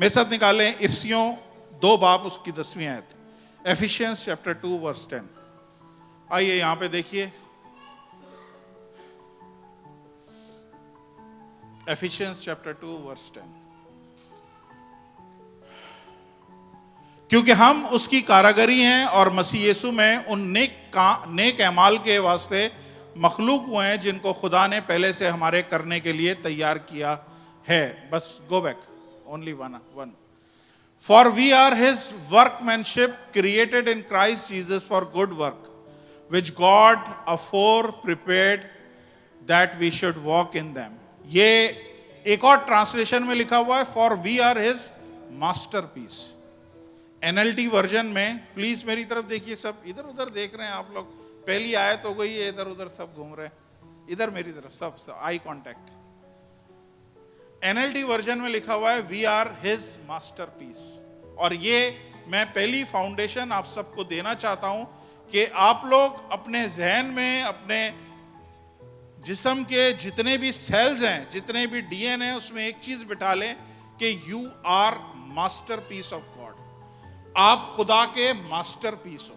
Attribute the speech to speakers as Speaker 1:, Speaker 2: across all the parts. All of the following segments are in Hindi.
Speaker 1: मेरे साथ निकालें इफिसियों 2 बाब उसकी 10वीं आयत, एफिशियंस चैप्टर 2 वर्स 10। आइए यहां पे देखिए, एफिशियंस चैप्टर 2 वर्स 10। क्योंकि हम उसकी कारागरी हैं और मसीह यीशु में उन नेक अमाल के वास्ते मखलूक हुए हैं जिनको खुदा ने पहले से हमारे करने के लिए तैयार किया है। बस go back, only one. For we are his workmanship created in Christ Jesus for good work which God afore prepared that we should walk in them. ये एक और ट्रांसलेशन में लिखा हुआ है, for we are his masterpiece. NLT version में, प्लीज मेरी तरफ देखिए, सब इधर उधर देख रहे हैं आप लोग, पहली आयत हो गई है, इधर उधर सब घूम रहे हैं, इधर मेरी तरफ सब आई कांटेक्ट। NLT वर्जन में लिखा हुआ है वी आर हिज मास्टरपीस। और ये मैं पहली फाउंडेशन आप सबको देना चाहता हूं कि आप लोग अपने जहन में, अपने जिस्म के जितने भी सेल्स हैं, जितने भी DNA है, उसमें एक चीज बिठा लें कि you are masterpiece of God. आप खुदा के मास्टरपीस हो।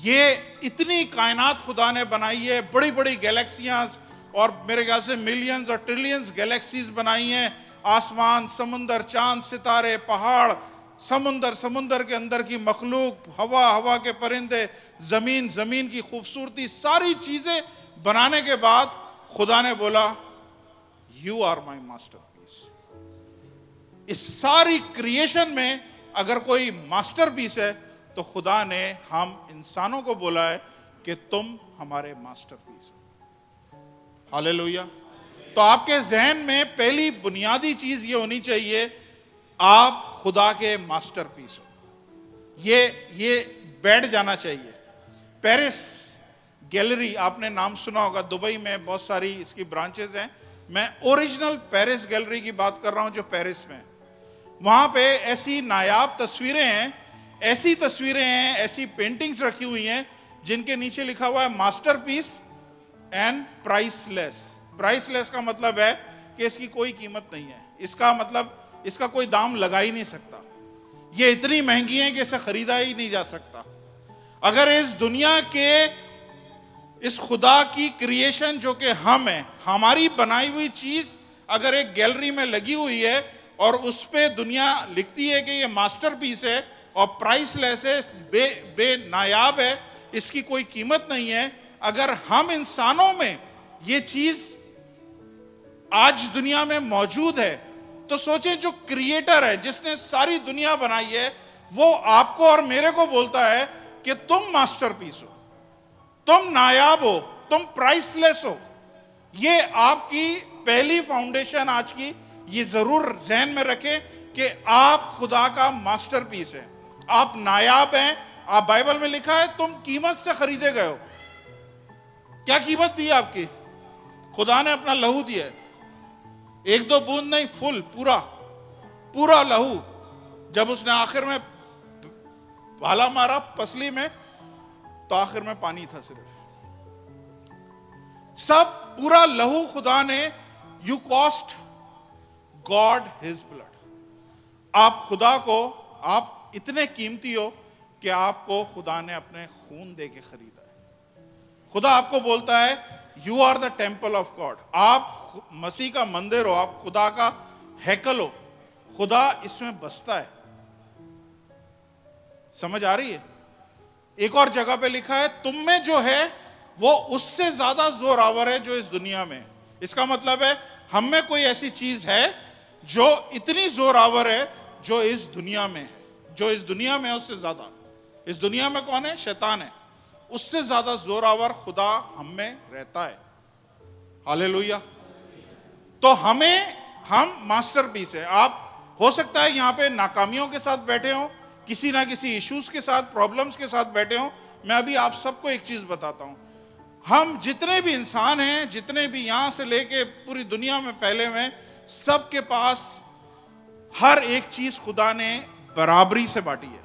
Speaker 1: ये इतनी कायनात खुदा ने बनाई है, बड़ी बड़ी गैलेक्सियां, और मेरे ख्याल से मिलियंस और ट्रिलियंस गैलेक्सीज बनाई हैं। आसमान, समुंदर, चांद, सितारे, पहाड़, समुंदर के अंदर की मखलूक, हवा के परिंदे, जमीन की खूबसूरती, सारी चीजें बनाने के बाद खुदा ने बोला यू आर माई मास्टरपीस। इस सारी क्रिएशन में अगर कोई मास्टरपीस है तो खुदा ने हम इंसानों को बोला है कि तुम हमारे मास्टरपीस हो। हालेलुया। तो आपके जहन में पहली बुनियादी चीज ये होनी चाहिए, आप खुदा के मास्टरपीस हो। ये बैठ जाना चाहिए। पेरिस गैलरी, आपने नाम सुना होगा, दुबई में बहुत सारी इसकी ब्रांचेस हैं। मैं ओरिजिनल पेरिस गैलरी की बात कर रहा हूं जो पेरिस में। वहां पे ऐसी नायाब तस्वीरें हैं, ऐसी पेंटिंग्स रखी हुई हैं जिनके नीचे लिखा हुआ है मास्टरपीस एंड प्राइसलेस। प्राइसलेस का मतलब है कि इसकी कोई कीमत नहीं है, इसका मतलब इसका कोई दाम लगा ही नहीं सकता। ये इतनी महंगी है कि इसे खरीदा ही नहीं जा सकता। अगर इस दुनिया के, इस खुदा की क्रिएशन जो कि हम हैं, हमारी बनाई हुई चीज अगर एक गैलरी में लगी हुई है और उस पे दुनिया लिखती है कि ये मास्टरपीस है और प्राइसलेस है, बेनायाब है, इसकी कोई कीमत नहीं है, अगर हम इंसानों में ये चीज आज दुनिया में मौजूद है, तो सोचें जो क्रिएटर है, जिसने सारी दुनिया बनाई है, वो आपको और मेरे को बोलता है कि तुम मास्टरपीस हो, तुम नायाब हो, तुम प्राइसलेस हो। ये आपकी पहली फाउंडेशन आज की, ये जरूर जहन में रखें कि आप खुदा का मास्टरपीस है, आप नायाब हैं। आप, बाइबल में लिखा है तुम कीमत से खरीदे गए हो। क्या कीमत दी आपकी? खुदा ने अपना लहू दिया है, 1-2 बूंद नहीं, फुल, पूरा लहू। जब उसने आखिर में भाला मारा पसली में, तो आखिर में पानी था सिर्फ। सब पूरा लहू खुदा ने, you cost God his blood. आप खुदा को, आप इतने कीमती हो कि आपको खुदा ने अपने खून दे के खरीदा है। खुदा आपको बोलता है you are the temple of God. आप मसीह का मंदिर हो, आप खुदा का हैकल हो, खुदा इसमें बसता है। समझ आ रही है? एक और जगह पे लिखा है तुम में जो है वो उससे ज्यादा जोरावर है जो इस दुनिया में। इसका मतलब है हम में कोई ऐसी चीज है जो इतनी जोरावर है जो इस दुनिया में है, जो इस दुनिया में है उससे ज्यादा। इस दुनिया में कौन है? शैतान है। उससे ज्यादा जोरावर खुदा हम में रहता है। हालेलुया। तो हम मास्टरपीस है। आप, हो सकता है यहां पे नाकामियों के साथ बैठे हो, किसी ना किसी इश्यूज के साथ, प्रॉब्लम्स के साथ बैठे हो। मैं अभी आप सबको एक चीज बताता हूं, हम जितने भी इंसान हैं, जितने भी यहां से लेके पूरी दुनिया में फैले हुए हैं, सबके पास हर एक चीज खुदा ने बराबरी से बांटी है।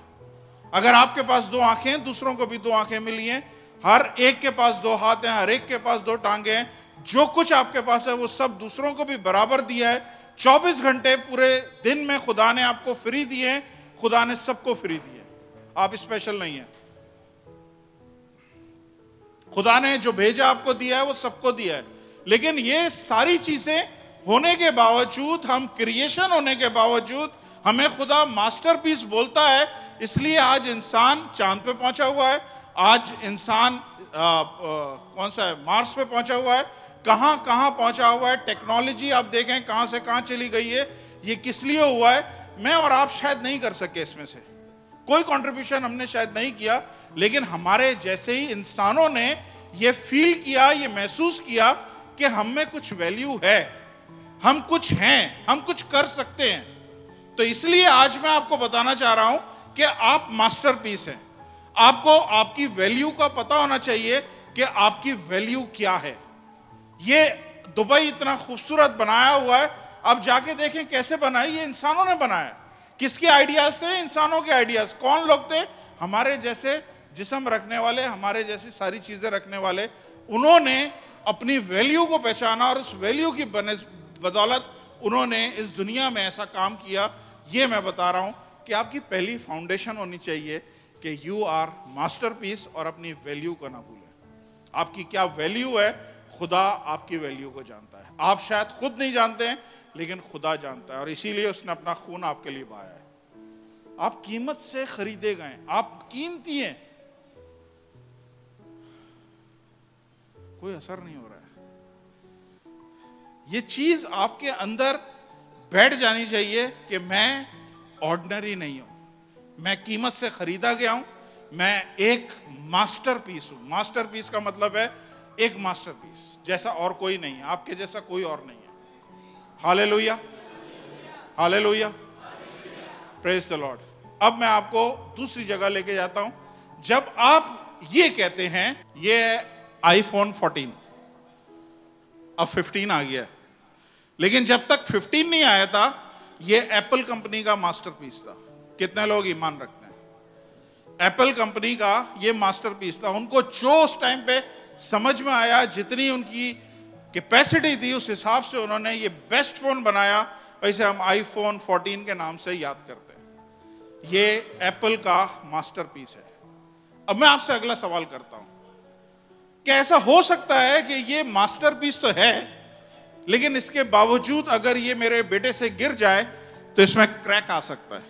Speaker 1: अगर आपके पास 2 आंखें, दूसरों को भी 2 आंखें मिली हैं, हर एक के पास 2 हाथ हैं, हर एक के पास 2 टांगे हैं, जो कुछ आपके पास है वो सब दूसरों को भी बराबर दिया है। 24 घंटे पूरे दिन में खुदा ने आपको फ्री दिए हैं, खुदा ने सबको फ्री दिए। आप स्पेशल नहीं है। खुदा ने जो भेजा आपको दिया है वो सबको दिया है। लेकिन ये सारी चीजें होने के बावजूद, हम क्रिएशन होने के बावजूद, हमें खुदा मास्टरपीस बोलता है। इसलिए आज इंसान चांद पे पहुंचा हुआ है, आज इंसान कौन सा है, मार्स पे पहुंचा हुआ है, कहां कहां पहुंचा हुआ है। टेक्नोलॉजी आप देखें कहां से कहां चली गई है। ये किस लिए हुआ है? मैं और आप शायद नहीं कर सके, इसमें से कोई कंट्रीब्यूशन हमने शायद नहीं किया, लेकिन हमारे जैसे ही इंसानों ने ये फील किया, ये महसूस किया कि हम में कुछ वैल्यू है, हम कुछ हैं, हम कुछ कर सकते हैं। तो इसलिए आज मैं आपको बताना चाह रहा हूं कि आप मास्टरपीस हैं। आपको आपकी वैल्यू का पता होना चाहिए कि आपकी वैल्यू क्या है। ये दुबई इतना खूबसूरत बनाया हुआ है, अब जाके देखें कैसे बना है। ये इंसानों ने बनाया। किसके आइडियाज थे? इंसानों के आइडियाज। कौन लोग थे? हमारे जैसे जिस्म रखने वाले, हमारे जैसी सारी चीजें रखने वाले। उन्होंने अपनी वैल्यू को पहचाना और उस वैल्यू की बदौलत उन्होंने इस दुनिया में ऐसा काम किया। ये मैं बता रहा हूं कि आपकी पहली फाउंडेशन होनी चाहिए कि यू आर मास्टरपीस, और अपनी वैल्यू को ना भूलें। आपकी क्या वैल्यू है, खुदा आपकी वैल्यू को जानता है। आप शायद खुद नहीं जानते हैं, लेकिन खुदा जानता है, और इसीलिए उसने अपना खून आपके लिए बहाया है। आप कीमत से खरीदे गए, आप कीमती हैं। कोई असर नहीं हो रहा है। ये चीज आपके अंदर बैठ जानी चाहिए कि मैं ऑर्डिनरी नहीं हूं, मैं कीमत से खरीदा गया हूं, मैं एक मास्टरपीस हूं। मास्टरपीस का मतलब है एक मास्टरपीस जैसा और कोई नहीं है, आपके जैसा कोई और नहीं है। Hallelujah, hallelujah, praise the Lord. अब मैं आपको दूसरी जगह लेके जाता हूं। जब आप ये कहते हैं, ये आईफोन 14, अब 15 आ गया, लेकिन जब तक 15 नहीं आया था, ये एप्पल कंपनी का मास्टरपीस था। कितने लोग ईमान रखते हैं? एप्पल कंपनी का ये मास्टरपीस था। उनको जो उस टाइम पे समझ में आया, जितनी उनकी कैपेसिटी थी, उस हिसाब से उन्होंने ये बेस्ट फोन बनाया। वैसे हम आईफोन 14 के नाम से याद करते हैं। ये एप्पल का मास्टरपीस है। अब मैं आपसे अगला सवाल करता हूं, क्या ऐसा हो सकता है कि ये मास्टरपीस तो है, लेकिन इसके बावजूद अगर ये मेरे बेटे से गिर जाए तो इसमें क्रैक आ सकता है,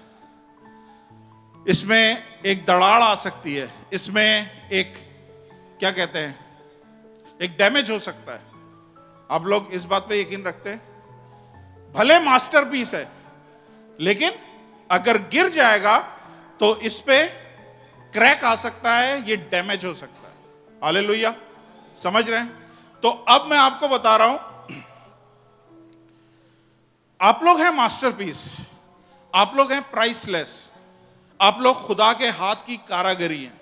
Speaker 1: इसमें एक दरार आ सकती है, इसमें एक क्या कहते हैं, एक डैमेज हो सकता है। आप लोग इस बात पे यकीन रखते हैं? भले मास्टरपीस है, लेकिन अगर गिर जाएगा तो इस पे क्रैक आ सकता है, ये डैमेज हो सकता है। हालेलुया, समझ रहे हैं? तो अब मैं आपको बता रहा हूं, आप लोग हैं मास्टरपीस, आप लोग हैं प्राइसलेस, आप लोग खुदा के हाथ की कारागरी हैं।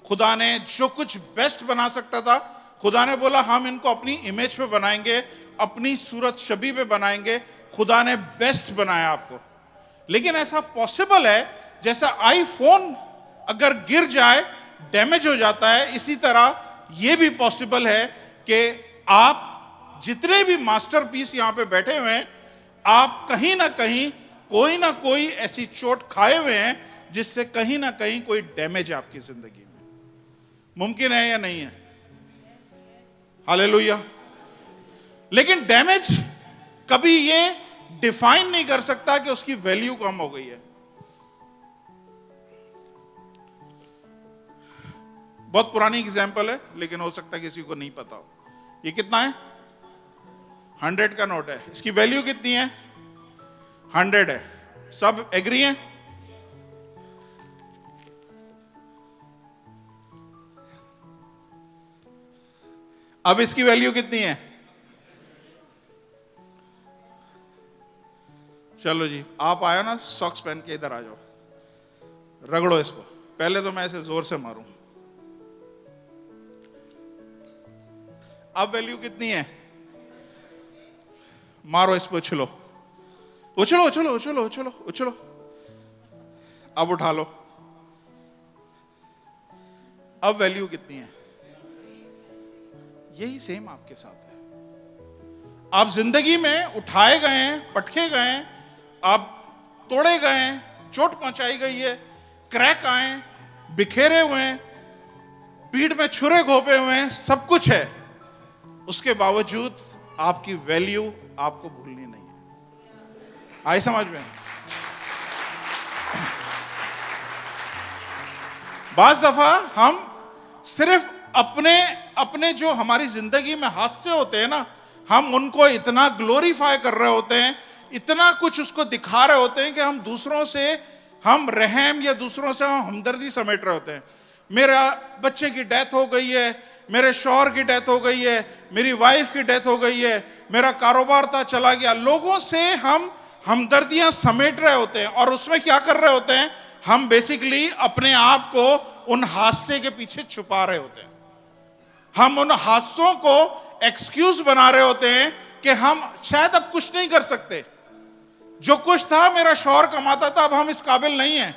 Speaker 1: खुदा ने जो कुछ बेस्ट बना सकता था, खुदा ने बोला हम इनको अपनी इमेज पे बनाएंगे, अपनी सूरत छवि पे बनाएंगे। खुदा ने बेस्ट बनाया आपको। लेकिन ऐसा पॉसिबल है, जैसा आईफोन अगर गिर जाए डैमेज हो जाता है, इसी तरह यह भी पॉसिबल है कि आप जितने भी मास्टरपीस यहां पे बैठे हुए हैं, आप कहीं ना कोई ऐसी चोट खाए हुए हैं जिससे कहीं ना कहीं कोई डैमेज है आपकी जिंदगी में। मुमकिन है या नहीं है? हालेलुया। लेकिन डैमेज कभी ये डिफाइन नहीं कर सकता कि उसकी वैल्यू कम हो गई है। बहुत पुरानी एग्जांपल है, लेकिन हो सकता है किसी को नहीं पता हो। ये कितना है? 100 का नोट है। इसकी वैल्यू कितनी है? 100 है। सब एग्री हैं? अब इसकी वैल्यू कितनी है? चलो जी, आप आया ना, सॉक्स पहन के इधर आ जाओ, रगड़ो इसको। पहले तो मैं इसे जोर से मारूं। अब वैल्यू कितनी है? मारो इसको, उछलो उछलो उछलो उछलो उछलो उछलो। अब उठा लो। अब वैल्यू कितनी है? यही सेम आपके साथ है। आप जिंदगी में उठाए गए हैं, पटके गए हैं, आप तोड़े गए हैं, चोट पहुंचाई गई है, क्रैक आए, बिखेरे हुए हैं, पीठ में छुरे घोंपे हुए हैं, सब कुछ है। उसके बावजूद आपकी वैल्यू आपको भूलनी नहीं है। आई समझ में? बाज दफा हम सिर्फ अपने जो हमारी जिंदगी में हादसे होते हैं ना, हम उनको इतना ग्लोरीफाई कर रहे होते हैं, इतना कुछ उसको दिखा रहे होते हैं कि हम दूसरों से हम रहम या दूसरों से हम हमदर्दी समेट रहे होते हैं। मेरा बच्चे की डेथ हो गई है, मेरे शौहर की डेथ हो गई है, मेरी वाइफ की डेथ हो गई है, मेरा कारोबार था चला गया। लोगों से हम हमदर्दियां समेट रहे होते हैं और उसमें क्या कर रहे होते हैं, हम बेसिकली अपने आप को उन हादसे के पीछे छुपा रहे होते हैं। हम उन हादसों को एक्सक्यूज बना रहे होते हैं कि हम शायद अब कुछ नहीं कर सकते। जो कुछ था मेरा शौहर कमाता था, अब हम इस काबिल नहीं हैं।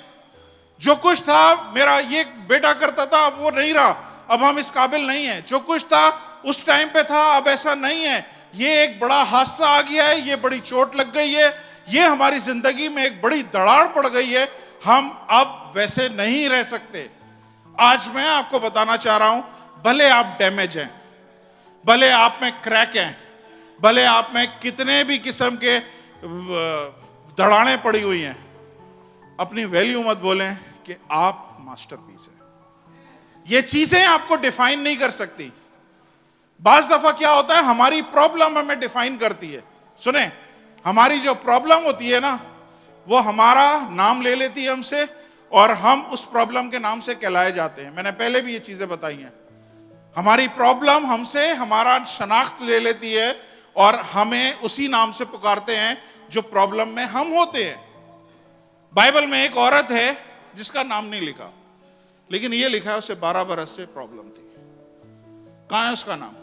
Speaker 1: जो कुछ था मेरा ये बेटा करता था, अब वो नहीं रहा, अब हम इस काबिल नहीं हैं। जो कुछ था उस टाइम पे था, अब ऐसा नहीं है। ये एक बड़ा हादसा आ गया है, ये बड़ी चोट लग गई है, ये हमारी जिंदगी में एक बड़ी दरार पड़ गई है, हम अब वैसे नहीं रह सकते। आज मैं आपको बताना चाह रहा हूं, भले आप डैमेज हैं, भले आप में क्रैक हैं, भले आप में कितने भी किस्म के दड़ाने पड़ी हुई हैं, अपनी वैल्यू मत बोलें कि आप मास्टरपीस हैं। ये चीजें आपको डिफाइन नहीं कर सकती। बाज दफा क्या होता है, हमारी प्रॉब्लम हमें डिफाइन करती है। सुने, हमारी जो प्रॉब्लम होती है ना, वो हमारा नाम ले लेती है हमसे और हम उस प्रॉब्लम के नाम से कहलाए जाते हैं। मैंने पहले भी ये चीजें बताई हैं। हमारी प्रॉब्लम हमसे हमारा शनाख्त ले लेती है और हमें उसी नाम से पुकारते हैं जो प्रॉब्लम में हम होते हैं। बाइबल में एक औरत है जिसका नाम नहीं लिखा, लेकिन ये लिखा है उसे 12 बरस से प्रॉब्लम थी। कहां है उसका नाम?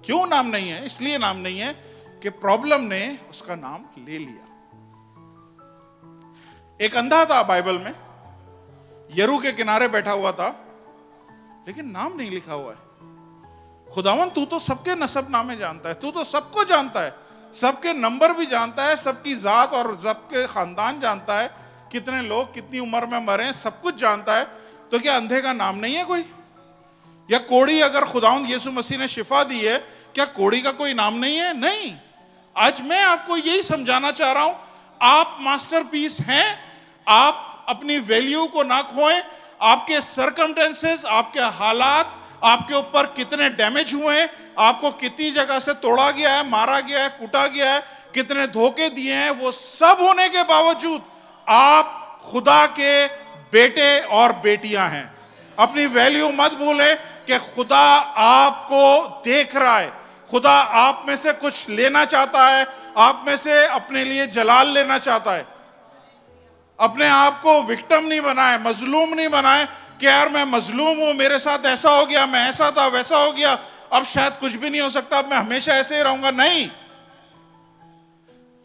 Speaker 1: क्यों नाम नहीं है? इसलिए नाम नहीं है कि प्रॉब्लम ने उसका नाम ले लिया। एक अंधा था बाइबल में, यरू के किनारे बैठा हुआ था, लेकिन नाम नहीं लिखा हुआ है। खुदावन तू तो सबके नसब नामे जानता है, तू तो सबको जानता है, सबके नंबर भी जानता है, सबकी जात और सबके खानदान जानता है, कितने लोग कितनी उम्र में मरे हैं, सब कुछ जानता है। तो क्या अंधे का नाम नहीं है कोई? या कोड़ी, अगर खुदावन यीशु मसीह ने शिफा दी है, क्या कोड़ी का कोई नाम नहीं है? नहीं। आज मैं आपको यही समझाना चाह रहा हूं, आप मास्टरपीस हैं। आप अपनी वैल्यू को ना खोएं। आपके सर्कमस्टेंसेस, आपके हालात आपके ऊपर कितने डैमेज हुए हैं, आपको कितनी जगह से तोड़ा गया है, मारा गया है, कूटा गया है, कितने धोखे दिए हैं, वो सब होने के बावजूद आप खुदा के बेटे और बेटियां हैं। अपनी वैल्यू मत भूलें कि खुदा आपको देख रहा है। खुदा आप में से कुछ लेना चाहता है, आप में से अपने लिए जलाल लेना चाहता है। अपने आप को विक्टिम नहीं बनाए, मजलूम नहीं बनाए कि यार मैं मजलूम हूं, मेरे साथ ऐसा हो गया, मैं ऐसा था, वैसा हो गया, अब शायद कुछ भी नहीं हो सकता, अब मैं हमेशा ऐसे ही रहूंगा। नहीं,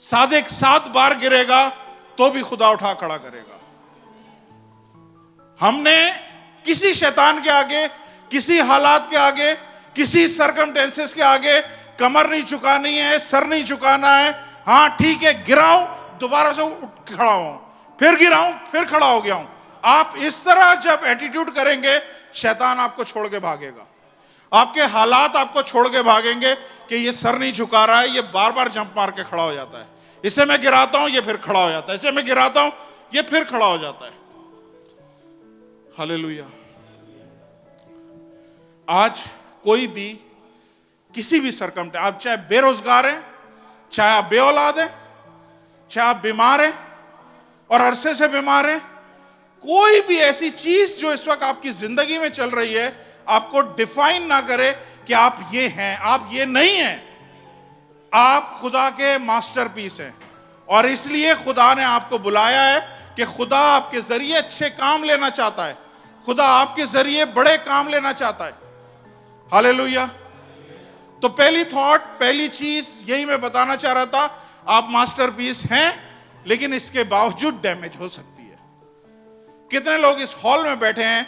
Speaker 1: सादिक 7 बार गिरेगा तो भी खुदा उठा खड़ा करेगा। हमने किसी शैतान के आगे, किसी हालात के आगे, किसी सर्कमस्टेंसेस के आगे कमर नहीं झुकानी है, सर नहीं झुकाना है। हाँ ठीक है, गिराऊं दोबारा से उठ खड़ा हूं, फिर गिराऊं फिर खड़ा हो गया हूं। आप इस तरह जब एटीट्यूड करेंगे, शैतान आपको छोड़ के भागेगा। आपके हालात आपको छोड़ के भागेंगे कि ये सर नहीं झुका रहा है, ये बार बार जंप मार के खड़ा हो जाता है, इसे मैं गिराता हूं ये फिर खड़ा हो जाता है, इसे मैं गिराता हूं ये फिर खड़ा हो जाता है। हालेलुया। आज कोई भी किसी भी सरकमस्टेंस, आप चाहे बेरोजगार हैं, चाहे आप बेऔलाद हैं, चाहे आप बीमार हैं और अरसे से बीमार हैं, कोई भी ऐसी चीज जो इस वक्त आपकी जिंदगी में चल रही है आपको डिफाइन ना करे कि आप ये हैं, आप ये नहीं हैं। आप खुदा के मास्टरपीस हैं और इसलिए खुदा ने आपको बुलाया है कि खुदा आपके जरिए अच्छे काम लेना चाहता है, खुदा आपके जरिए बड़े काम लेना चाहता है। हालेलुया। तो पहली थॉट, पहली चीज यही मैं बताना चाह रहा था, आप मास्टरपीस हैं, लेकिन इसके बावजूद डैमेज हो सकती है। कितने लोग इस हॉल में बैठे हैं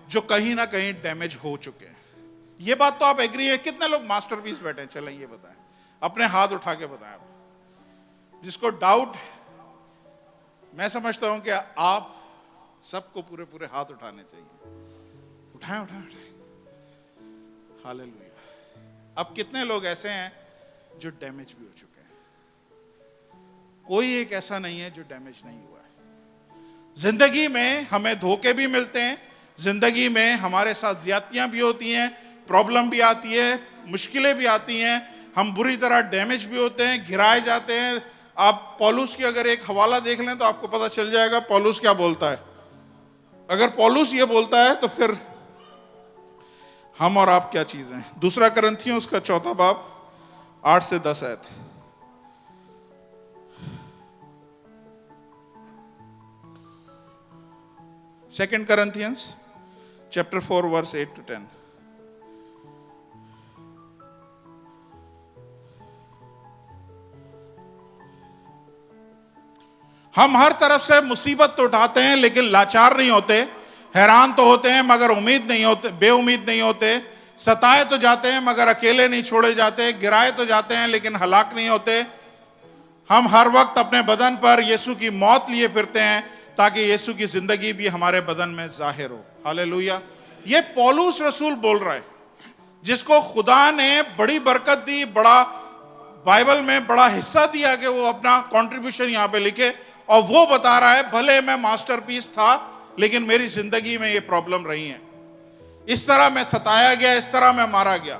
Speaker 1: जो कहीं ना कहीं डैमेज हो चुके हैं? ये बात तो आप एग्री है? कितने लोग मास्टरपीस बैठे हैं? चलें ये बताएं, अपने हाथ उठा के बताएं। जिसको डाउट, मैं समझता हूं कि आप सबको पूरे पूरे हाथ उठाने चाहिए। उठाएं उठाएं उठाएं। हालेलुया। अब कितने लोग ऐसे हैं जो डैमेज भी हो चुके हैं? कोई एक ऐसा नहीं है जो डैमेज नहीं हुआ है। जिंदगी में हमें धोखे भी मिलते हैं, जिंदगी में हमारे साथ ज्यादतियां भी होती हैं, प्रॉब्लम भी आती है, मुश्किलें भी आती हैं, हम बुरी तरह डैमेज भी होते हैं, गिराए जाते हैं। आप पौलुस की अगर एक हवाला देख लें तो आपको पता चल जाएगा पौलुस क्या बोलता है। अगर पौलुस ये बोलता है तो फिर हम और आप क्या चीजें हैं। दूसरा करंथियों उसका 4 बाब 8 से 10 आयत। Second Corinthians chapter 4 verse 8 to 10। हम हर तरफ से मुसीबत तो उठाते हैं लेकिन लाचार नहीं होते, हैरान तो होते हैं मगर उम्मीद नहीं होते, बेउम्मीद नहीं होते, सताए तो जाते हैं मगर अकेले नहीं छोड़े जाते, गिराए तो जाते हैं लेकिन हलाक नहीं होते। हम हर वक्त अपने बदन पर यीशु की मौत लिए फिरते हैं ताकि यीशु की जिंदगी भी हमारे बदन में जाहिर हो। हालेलुया। ये पौलुस रसूल बोल रहा है, जिसको खुदा ने बड़ी बरकत दी, बड़ा बाइबल में बड़ा हिस्सा दिया कि वो अपना कंट्रीब्यूशन यहां पे लिखे, और वो बता रहा है भले मैं मास्टरपीस था लेकिन मेरी जिंदगी में ये प्रॉब्लम रही है, इस तरह मैं सताया गया, इस तरह मैं मारा गया।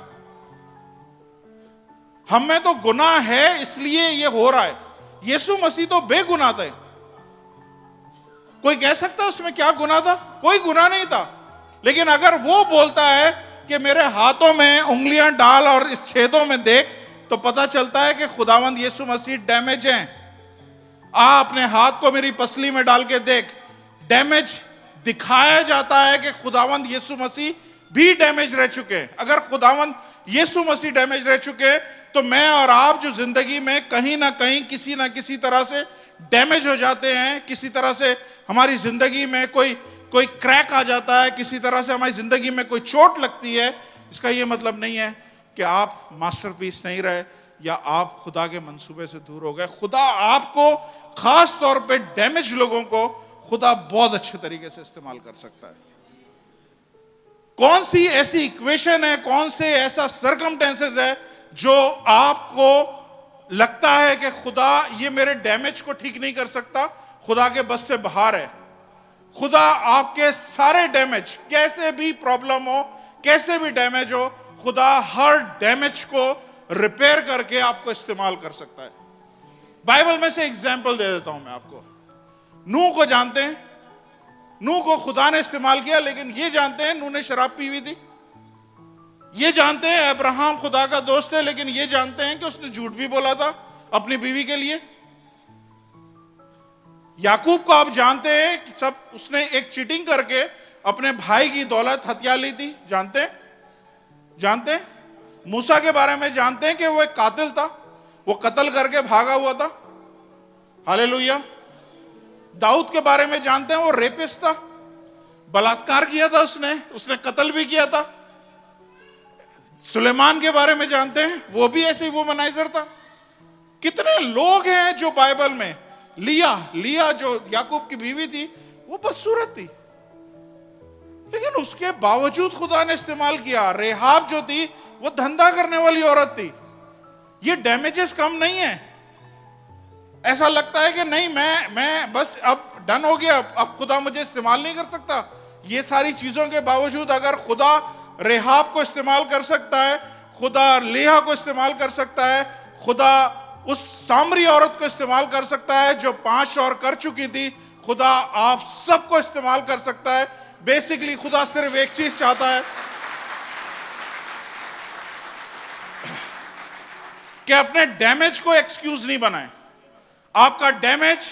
Speaker 1: हम में तो गुनाह है इसलिए ये हो रहा है। यीशु मसीह तो बेगुनाह थे। कोई कह सकता है उसमें क्या गुनाह था? कोई गुनाह नहीं था। लेकिन अगर वो बोलता है कि मेरे हाथों में उंगलियां डाल और इस छेदों में देख, तो पता चलता है कि खुदावंद यीशु मसीह डैमेज हैं। आ अपने हाथ को मेरी पसली में डाल के देख। डैमेज दिखाया जाता है कि खुदावंद यीशु मसीह भी डैमेज रह चुके हैं। अगर खुदावंद यीशु मसीह डैमेज रह चुके हैं तो मैं और आप जो जिंदगी में कहीं ना कहीं किसी ना किसी तरह से डैमेज हो जाते हैं, किसी तरह से हमारी जिंदगी में कोई क्रैक आ जाता है, किसी तरह से हमारी जिंदगी में कोई चोट लगती है, इसका यह मतलब नहीं है कि आप मास्टरपीस नहीं रहे या आप खुदा के मंसूबे से दूर हो गए। खुदा आपको, खास तौर पे डैमेज लोगों को, खुदा बहुत अच्छे तरीके से इस्तेमाल कर सकता है। कौन सी ऐसी इक्वेशन है, कौन से ऐसा सर्कमटेंसेस है जो आपको लगता है कि खुदा ये मेरे डैमेज को ठीक नहीं कर सकता, खुदा के बस से बाहर है। खुदा आपके सारे डैमेज, कैसे भी प्रॉब्लम हो, कैसे भी डैमेज हो, खुदा हर डैमेज को रिपेयर करके आपको इस्तेमाल कर सकता है। बाइबल में से एग्जाम्पल दे देता हूं मैं आपको। नूह को जानते हैं, नूह को खुदा ने इस्तेमाल किया, लेकिन ये जानते हैं नूह ने शराब पी हुई थी। ये जानते हैं अब्राहम खुदा का दोस्त है, लेकिन ये जानते हैं कि उसने झूठ भी बोला था अपनी बीवी के लिए। याकूब को आप जानते हैं कि सब उसने एक चीटिंग करके अपने भाई की दौलत हथिया ली थी, जानते हैं। मूसा के बारे में जानते हैं कि वो एक कातिल था, वो कत्ल करके भागा हुआ था। हालेलुया। दाऊद के बारे में जानते हैं, वो रेपिस्ट था, बलात्कार किया था उसने कत्ल भी किया था। सुलेमान के बारे में जानते हैं, वो भी ऐसे ही वुमनाइजर था। कितने लोग हैं जो बाइबल में, लिया जो याकूब की बीवी थी, वो बदसूरत थी, लेकिन उसके बावजूद खुदा ने इस्तेमाल किया। रेहाब जो थी वो धंधा करने वाली औरत थी। ये डैमेजेस कम नहीं है। ऐसा लगता है कि नहीं, मैं बस अब डन हो गया, अब खुदा मुझे इस्तेमाल नहीं कर सकता। ये सारी चीजों के बावजूद अगर खुदा रेहाब को इस्तेमाल कर सकता है, खुदा लेहा को इस्तेमाल कर सकता है, खुदा उस सामरी औरत को इस्तेमाल कर सकता है जो 5 और कर चुकी थी, खुदा आप सबको इस्तेमाल कर सकता है। बेसिकली खुदा सिर्फ एक चीज चाहता है कि अपने डैमेज को एक्सक्यूज नहीं बनाए। आपका डैमेज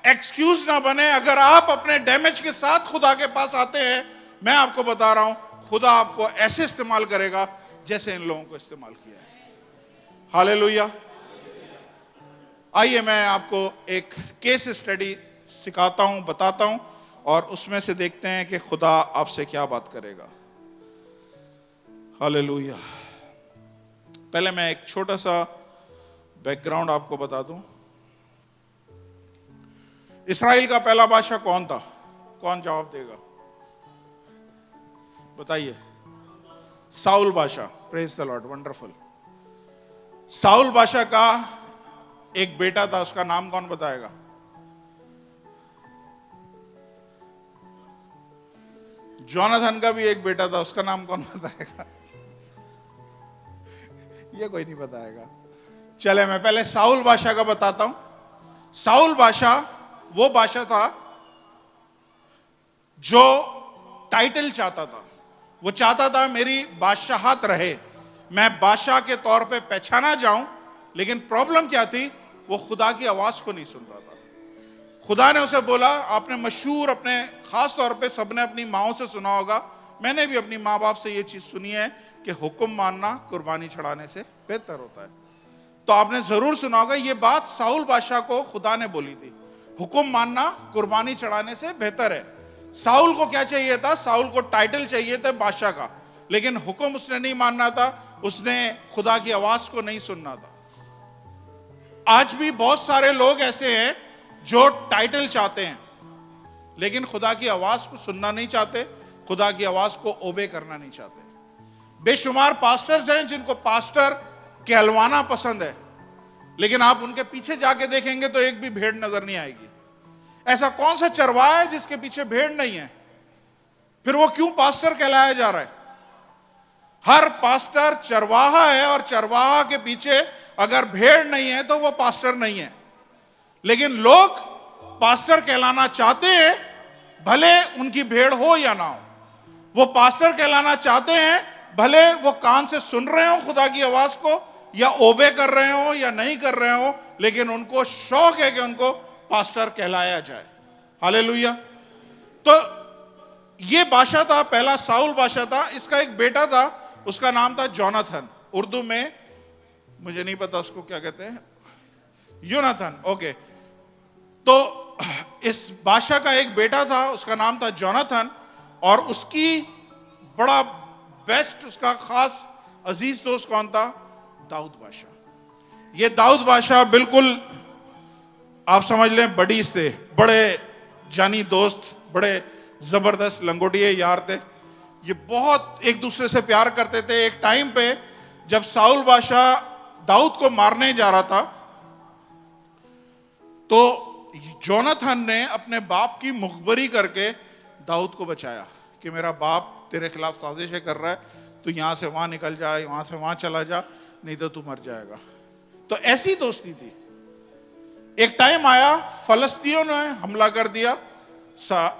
Speaker 1: एक्सक्यूज ना बने। अगर आप अपने डैमेज के साथ खुदा के पास आते हैं, मैं आपको बता रहा हूं, खुदा आपको ऐसे इस्तेमाल करेगा जैसे इन लोगों को इस्तेमाल किया है। हालेलुया। आइए मैं आपको एक केस स्टडी सिखाता हूं, बताता हूं, और उसमें से देखते हैं कि खुदा आपसे क्या बात करेगा। हालेलुया। पहले मैं एक छोटा सा बैकग्राउंड आपको बता दूं, इस्राएल का पहला बादशाह कौन था? कौन जवाब देगा? बताइए। साउल बादशाह। Praise the Lord, wonderful. Saul बादशाह का एक बेटा था, उसका नाम कौन बताएगा? जोनाथन का भी एक बेटा था, उसका नाम कौन बताएगा? ये कोई नहीं बताएगा। चले मैं पहले साउल बादशाह का बताता हूं। साउल बादशाह वो बादशाह था जो टाइटल चाहता था। वो चाहता था मेरी बादशाहत रहे, मैं बादशाह के तौर पे पहचाना जाऊं। लेकिन प्रॉब्लम क्या थी? वो खुदा की आवाज को नहीं सुन रहा था। खुदा ने उसे बोला, आपने मशहूर, अपने खास तौर पे सबने अपनी माओं से सुना होगा, मैंने भी अपनी माँ बाप से ये चीज सुनी है कि हुक्म मानना कुर्बानी चढ़ाने से बेहतर होता है। तो आपने जरूर सुना होगा, ये बात साउल बादशाह को खुदा ने बोली थी, हुक्म मानना कुर्बानी चढ़ाने से बेहतर है। साउल को क्या चाहिए था? साउल को टाइटल चाहिए था बादशाह का, लेकिन हुक्म उसने नहीं मानना था, उसने खुदा की आवाज को नहीं सुनना था। आज भी बहुत सारे लोग ऐसे हैं जो टाइटल चाहते हैं लेकिन खुदा की आवाज को सुनना नहीं चाहते, खुदा की आवाज को ओबे करना नहीं चाहते। बेशुमार पास्टर्स हैं जिनको पास्टर कहलवाना पसंद है, लेकिन आप उनके पीछे जाके देखेंगे तो एक भी भेड़ नजर नहीं आएगी। ऐसा कौन सा चरवाहा है जिसके पीछे भेड़ नहीं है? फिर वो क्यों पास्टर कहलाया जा रहा है? हर पास्टर चरवाहा है, और चरवाहा के पीछे अगर भेड़ नहीं है तो वो पास्टर नहीं है। लेकिन लोग पास्टर कहलाना चाहते हैं, भले उनकी भेड़ हो या ना हो। वो पास्टर कहलाना चाहते हैं, भले वो कान से सुन रहे हो खुदा की आवाज को, या ओबे कर रहे हो या नहीं कर रहे हो, लेकिन उनको शौक है कि उनको पास्टर कहलाया जाए। हालेलुया। तो ये बादशाह था, पहला साउल बादशाह था। इसका एक बेटा था, उसका नाम था जोनाथन। उर्दू में मुझे नहीं पता उसको क्या कहते हैं, यूनाथन। ओके। तो इस बादशाह का एक बेटा था, उसका नाम था जोनाथन, और उसकी बड़ा बेस्ट, उसका खास अजीज दोस्त कौन था? दाऊद बादशाह। ये दाऊद बादशाह बिल्कुल आप समझ लें बडीज थे, बड़े जानी दोस्त, बड़े जबरदस्त लंगोटिए यार थे। ये बहुत एक दूसरे से प्यार करते थे। एक टाइम पे जब साउल बादशाह दाऊद को मारने जा रहा था, तो जोनाथन ने अपने बाप की मुखबरी करके दाऊद को बचाया कि मेरा बाप तेरे खिलाफ साजिशें कर रहा है, तू यहां से वहां निकल जा, वहां से वहां चला जा, नहीं तो तू मर जाएगा। तो ऐसी दोस्ती थी। एक टाइम आया, फलस्तीनियों ने हमला कर दिया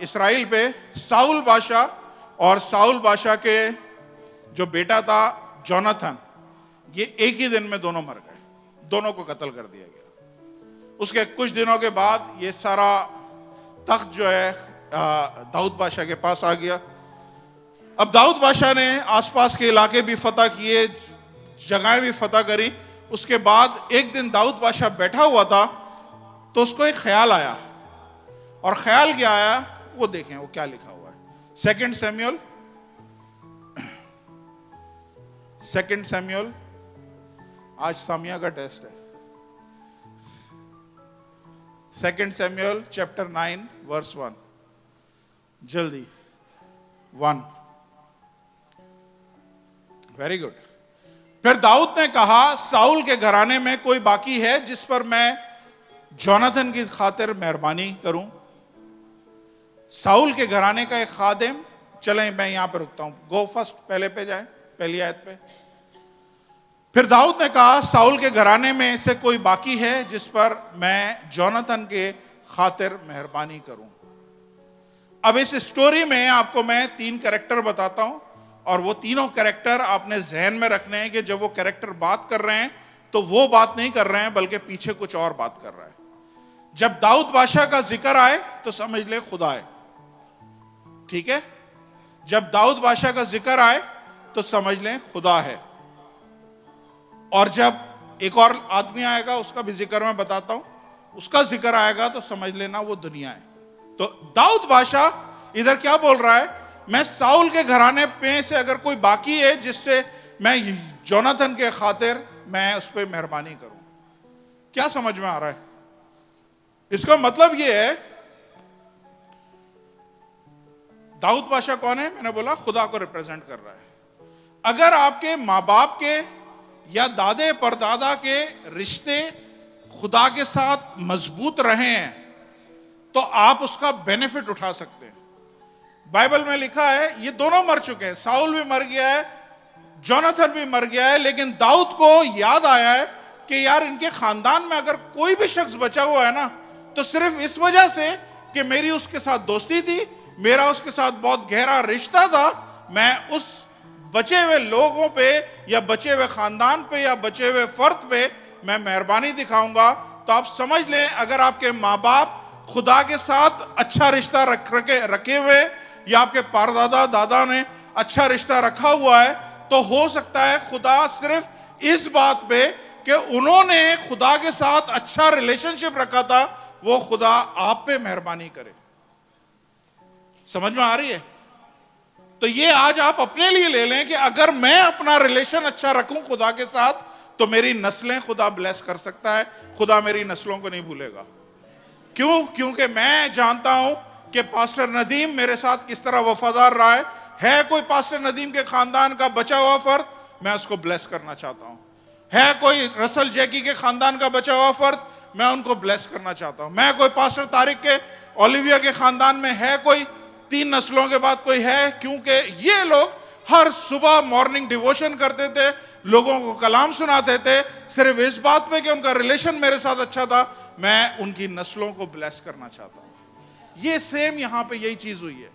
Speaker 1: इस्राएल पे। साउल बादशाह और साउल बादशाह के जो बेटा था जोनाथन, ये एक ही दिन में दोनों मर गए, दोनों को कत्ल कर दिया गया। उसके कुछ दिनों के बाद ये सारा तख्त जो है दाऊद बादशाह के पास आ गया। अब दाऊद बादशाह ने आसपास के इलाके भी फतह किए, जगहें भी फतह करी। उसके बाद एक दिन दाऊद बादशाह बैठा हुआ था, तो उसको एक ख्याल आया। और ख्याल क्या आया वो देखें, वो क्या लिखा हुआ है। सेकंड सैमुअल, आज सामिया का टेस्ट है। सेकंड सैमुअल चैप्टर 9 वर्स 1, जल्दी 1। Very good. फिर दाऊद ने कहा, साउल के घराने में कोई बाकी है जिस पर मैं जोनाथन की खातिर मेहरबानी करूं? साउल के घराने का एक खादिम। चलें मैं यहां पर रुकता हूं, गो फर्स्ट, पहले पे जाए, पहली आयत पे। फिर दाऊद ने कहा, साउल के घराने में से कोई बाकी है जिस पर मैं जोनाथन के खातिर मेहरबानी करूं? अब इस स्टोरी में आपको मैं 3 कैरेक्टर बताता हूं, और वो तीनों कैरेक्टर आपने जहन में रखने हैं कि जब वो कैरेक्टर बात कर रहे हैं तो वो बात नहीं कर रहे हैं, बल्कि पीछे कुछ और बात कर रहा है। जब दाऊद बादशाह का जिक्र आए तो समझ ले खुदा है, ठीक है? जब दाऊद बादशाह का जिक्र आए तो समझ लें खुदा है। और जब एक और आदमी आएगा, उसका भी जिक्र मैं बताता हूं, उसका जिक्र आएगा तो समझ लेना वो दुनिया है। तो दाऊद बादशाह इधर क्या बोल रहा है? मैं साउल के घराने में से अगर कोई बाकी है जिससे मैं जोनाथन के खातिर मैं उस पर मेहरबानी करूं। क्या समझ में आ रहा है? इसका मतलब यह है, दाऊद बादशाह कौन है? मैंने बोला खुदा को रिप्रेजेंट कर रहा है। अगर आपके माँ बाप के या दादे परदादा के रिश्ते खुदा के साथ मजबूत रहे हैं तो आप उसका बेनिफिट उठा सकते हैं। बाइबल में लिखा है ये दोनों मर चुके हैं, साउल भी मर गया है, जोनाथन भी मर गया है, लेकिन दाऊद को याद आया है कि यार इनके खानदान में अगर कोई भी शख्स बचा हुआ है ना तो सिर्फ इस वजह से कि मेरी उसके साथ दोस्ती थी, मेरा उसके साथ बहुत गहरा रिश्ता था, मैं उस बचे हुए लोगों पे या बचे हुए खानदान पे या बचे हुए फर्द पे मैं मेहरबानी दिखाऊंगा। तो आप समझ लें, अगर आपके माँ बाप खुदा के साथ अच्छा रिश्ता रखे हुए या आपके परदादा दादा ने अच्छा रिश्ता रखा हुआ है तो हो सकता है खुदा सिर्फ इस बात पे कि उन्होंने खुदा के साथ अच्छा रिलेशनशिप रखा था, वो खुदा आप पे मेहरबानी करे। समझ में आ रही है? तो ये आज आप अपने लिए ले लें कि अगर मैं अपना रिलेशन अच्छा रखूं खुदा के साथ तो मेरी नस्लें खुदा ब्लेस कर सकता है, खुदा मेरी नस्लों को नहीं भूलेगा। क्यों? क्योंकि मैं जानता हूं कि पास्टर नदीम मेरे साथ किस तरह वफादार रहा है कोई पास्टर नदीम के खानदान का बचा हुआ फर्द, मैं उसको ब्लेस करना चाहता हूं। है कोई रसल जैकी के खानदान का बचा हुआ फर्द, मैं उनको ब्लेस करना चाहता हूं। मैं कोई पास्टर तारिक के ओलिविया के खानदान में है कोई 3 नस्लों के बाद कोई है, क्योंकि ये लोग हर सुबह मॉर्निंग डिवोशन करते थे, लोगों को कलाम सुनाते थे, सिर्फ इस बात पे कि उनका रिलेशन मेरे साथ अच्छा था, मैं उनकी नस्लों को ब्लेस करना चाहता हूं। ये सेम यहां पे यही चीज हुई है।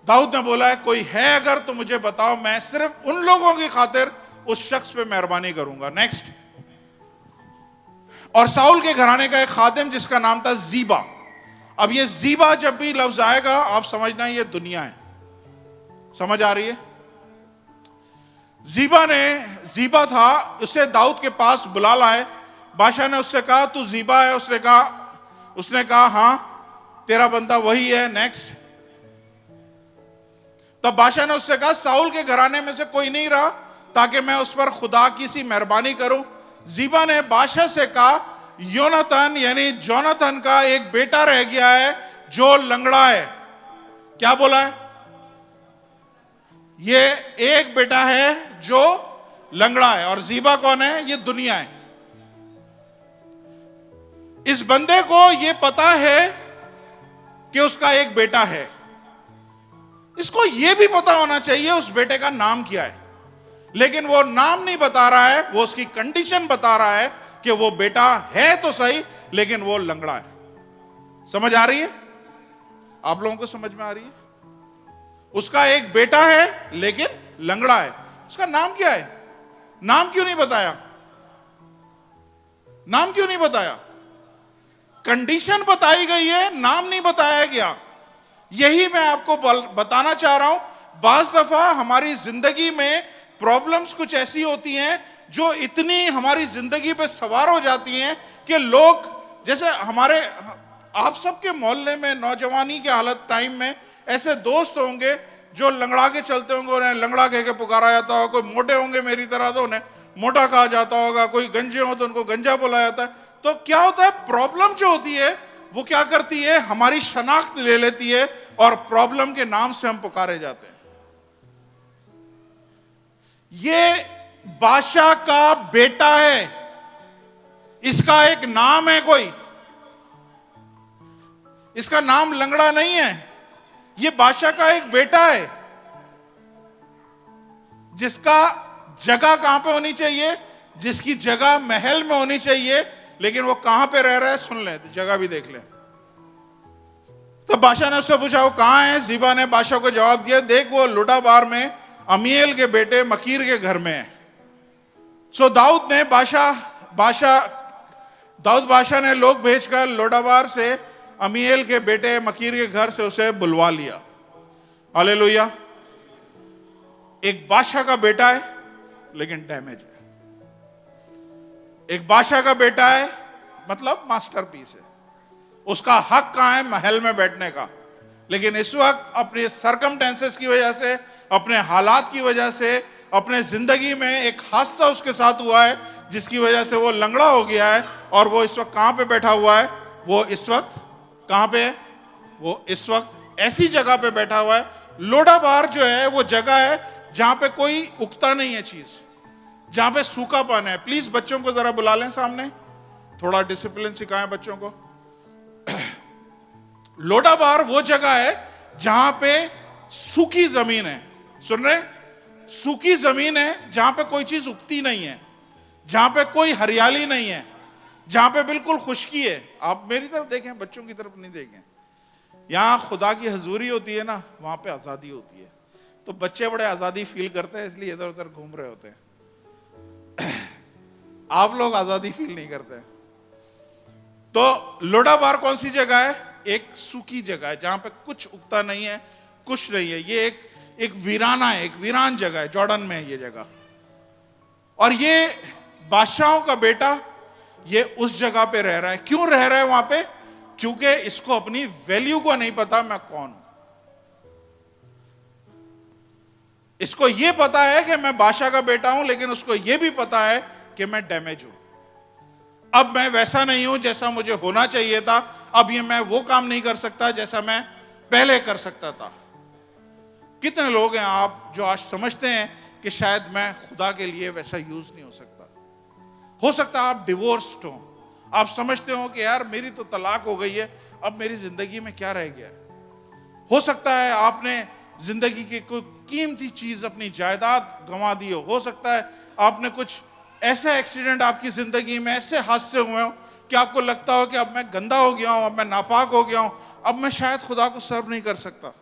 Speaker 1: दाऊद ने बोला है कोई है अगर तो मुझे बताओ, मैं सिर्फ उन लोगों की खातिर उस शख्स पे मेहरबानी करूंगा। नेक्स्ट, और साउल के घराने का एक खादिम जिसका नाम था जीबा। अब ये जीबा जब भी लफ्ज आएगा आप समझना ये दुनिया है। समझ आ रही है? जीबा था, उसे दाऊद के पास बुला लाए। बादशाह ने उससे कहा तू जीबा है? उसने कहा हाँ तेरा बंदा वही है। नेक्स्ट, तब बादशाह ने उससे कहा साउल के घराने में से कोई नहीं रहा ताकि मैं उस पर खुदा की सी मेहरबानी करूं। जीबा ने बादशाह से कहा योनातन यानी जोनाथन का एक बेटा रह गया है जो लंगड़ा है। क्या बोला है? ये एक बेटा है जो लंगड़ा है। और जीबा कौन है? ये दुनिया है। इस बंदे को ये पता है कि उसका एक बेटा है, इसको यह भी पता होना चाहिए उस बेटे का नाम क्या है, लेकिन वो नाम नहीं बता रहा है, वो उसकी कंडीशन बता रहा है कि वो बेटा है तो सही लेकिन वो लंगड़ा है। समझ आ रही है? आप लोगों को समझ में आ रही है? उसका एक बेटा है लेकिन लंगड़ा है। उसका नाम क्या है? नाम क्यों नहीं बताया? नाम क्यों नहीं बताया? कंडीशन बताई गई है, नाम नहीं बताया गया। यही मैं आपको बताना चाह रहा हूं। बाज दफा हमारी जिंदगी में प्रॉब्लम्स कुछ ऐसी होती हैं जो इतनी हमारी जिंदगी पे सवार हो जाती हैं कि लोग, जैसे हमारे आप सबके मोहल्ले में नौजवानी के हालत टाइम में ऐसे दोस्त होंगे जो लंगड़ा के चलते होंगे, उन्हें लंगड़ा कह के पुकारा जाता होगा। कोई मोटे होंगे मेरी तरह तो उन्हें मोटा कहा जाता होगा, कोई गंजे हो तो उनको गंजा बोला जाता है। तो क्या होता है, प्रॉब्लम जो होती है वो क्या करती है, हमारी शनाख्त ले लेती है और प्रॉब्लम के नाम से हम पुकारे जाते हैं। ये बादशाह का बेटा है, इसका एक नाम है कोई, इसका नाम लंगड़ा नहीं है। ये बादशाह का एक बेटा है जिसका जगह कहां पे होनी चाहिए, जिसकी जगह महल में होनी चाहिए, लेकिन वो कहां पे रह रहा है सुन ले, जगह भी देख ले। तो बादशाह ने उससे पूछा वो कहां है? जीबा ने बादशाह को जवाब दिया देख वो लोडाबार में अमीएल के बेटे मकीर के घर में है। सो दाऊद बादशाह ने लोग भेजकर लोडाबार से अमीएल के बेटे मकीर के घर से उसे बुलवा लिया। हालेलुया। एक बादशाह का बेटा है लेकिन डैमेज है। एक बादशाह का बेटा है मतलब मास्टरपीस है, उसका हक कहां है? महल में बैठने का। लेकिन इस वक्त अपने सरकमटेंसेस की वजह से, अपने हालात की वजह से, अपने जिंदगी में एक हादसा उसके साथ हुआ है जिसकी वजह से वो लंगड़ा हो गया है, और वो इस वक्त कहां पे बैठा हुआ है? वो इस वक्त कहां पे है? वो इस वक्त ऐसी जगह पे बैठा हुआ है। लोडाबार जो है वो जगह है जहां पे कोई उगता नहीं है चीज, जहां पे सूखापन है। प्लीज बच्चों को जरा बुला लें सामने, थोड़ा डिसिप्लिन सिखाएं बच्चों को। लोडाबार वो जगह है जहां पे सूखी जमीन है। सुन रहे? सूखी जमीन है जहां पे कोई चीज उगती नहीं है, जहां पे कोई हरियाली नहीं है, जहां पे बिल्कुल खुश्की है। आप मेरी तरफ देखें, बच्चों की तरफ नहीं देखें। यहां खुदा की हजूरी होती है ना, वहां पे आजादी होती है। तो बच्चे बड़े आजादी फील करते हैं, इसलिए इधर उधर घूम रहे होते हैं। आप लोग आजादी फील नहीं करते। तो लोडाबार कौन सी जगह है? एक सूखी जगह है जहां पे कुछ उगता नहीं है, कुछ नहीं है। ये एक वीराना है, एक वीरान जगह है। जॉर्डन में है ये जगह। और ये बादशाहों का बेटा ये उस जगह पे रह रहा है। क्यों रह रहा है वहां पे? क्योंकि इसको अपनी वैल्यू को नहीं पता, मैं कौन हूं। इसको ये पता है कि मैं बादशाह का बेटा हूं, लेकिन उसको ये भी पता है कि मैं डैमेज हूं। अब मैं वैसा नहीं हूं जैसा मुझे होना चाहिए था। अब ये मैं वो काम नहीं कर सकता जैसा मैं पहले कर सकता था। कितने लोग हैं आप जो आज समझते हैं कि शायद मैं खुदा के लिए वैसा यूज नहीं हो सकता। हो सकता है आप डिवोर्स्ड हो, आप समझते हो कि यार मेरी तो तलाक हो गई है, अब मेरी जिंदगी में क्या रह गया है। हो सकता है आपने जिंदगी की कोई कीमती चीज, अपनी जायदाद गंवा दी हो सकता है आपने कुछ ऐसा एक्सीडेंट आपकी जिंदगी में, ऐसे हादसे हुए हो कि आपको लगता हो कि अब मैं गंदा हो गया हूं, अब मैं नापाक हो गया हूं, अब मैं शायद खुदा को सर्व नहीं कर सकता।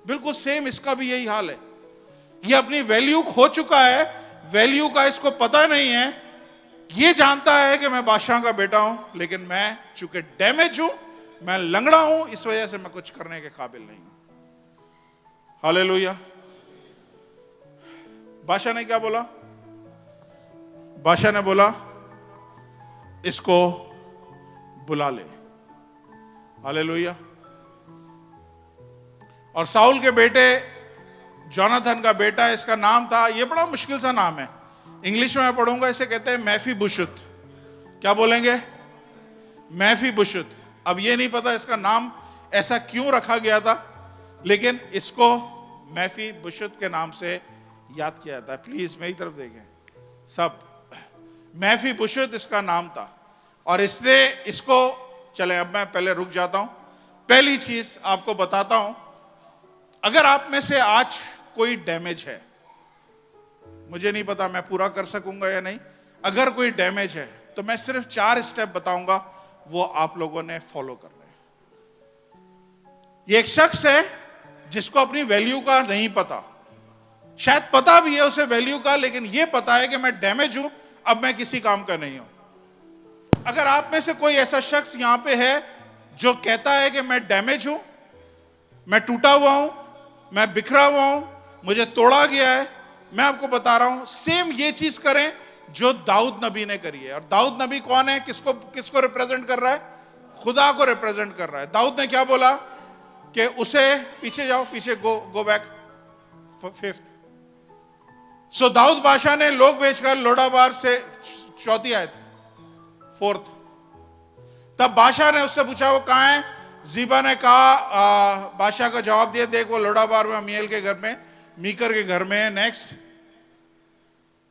Speaker 1: बिल्कुल सेम इसका भी यही हाल है। ये अपनी वैल्यू खो चुका है, वैल्यू का इसको पता नहीं है। ये जानता है कि मैं बादशाह का बेटा हूं, लेकिन मैं चूंकि डैमेज हूं, मैं लंगड़ा हूं, इस वजह से मैं कुछ करने के काबिल नहीं हूं। हालेलुया। बादशाह ने क्या बोला? बादशाह ने बोला इसको बुला ले। हालेलुया। और साउल के बेटे जोनाथन का बेटा, इसका नाम था, ये बड़ा मुश्किल सा नाम है, इंग्लिश में मैं पढ़ूंगा, इसे कहते हैं मेफीबोशेत। क्या बोलेंगे? मेफीबोशेत। अब ये नहीं पता इसका नाम ऐसा क्यों रखा गया था, लेकिन इसको मेफीबोशेत के नाम से याद किया जाता है। प्लीज मेरी तरफ देखें सब। मेफीबोशेत इसका नाम था, और इसने इसको, चले अब मैं पहले रुक जाता हूं। पहली चीज आपको बताता हूं, अगर आप में से आज कोई डैमेज है, मुझे नहीं पता मैं पूरा कर सकूंगा या नहीं, अगर कोई डैमेज है तो मैं सिर्फ 4 स्टेप बताऊंगा, वो आप लोगों ने फॉलो करना है। ये एक शख्स है जिसको अपनी वैल्यू का नहीं पता, शायद पता भी है उसे वैल्यू का, लेकिन ये पता है कि मैं डैमेज हूं, अब मैं किसी काम का नहीं हूं। अगर आप में से कोई ऐसा शख्स यहां पे है जो कहता है कि मैं डैमेज हूं, मैं टूटा हुआ हूं, मैं बिखरा हुआ हूं, मुझे तोड़ा गया है, मैं आपको बता रहा हूं, सेम ये चीज करें जो दाऊद नबी ने करी है। और दाऊद नबी कौन है? किसको रिप्रेजेंट कर रहा है? खुदा को रिप्रेजेंट कर रहा है। दाऊद ने क्या बोला कि उसे, पीछे जाओ, पीछे गो बैक 5th। सो दाऊद बादशाह ने लोग भेजकर लोडाबार से, 4th आयत 4th, तब बादशाह ने उससे पूछा वो कहां है? जीबा ने कहा, बादशाह का जवाब दिया, देख वो लोडाबार में अमीएल के घर में, मीकर के घर में है। नेक्स्ट।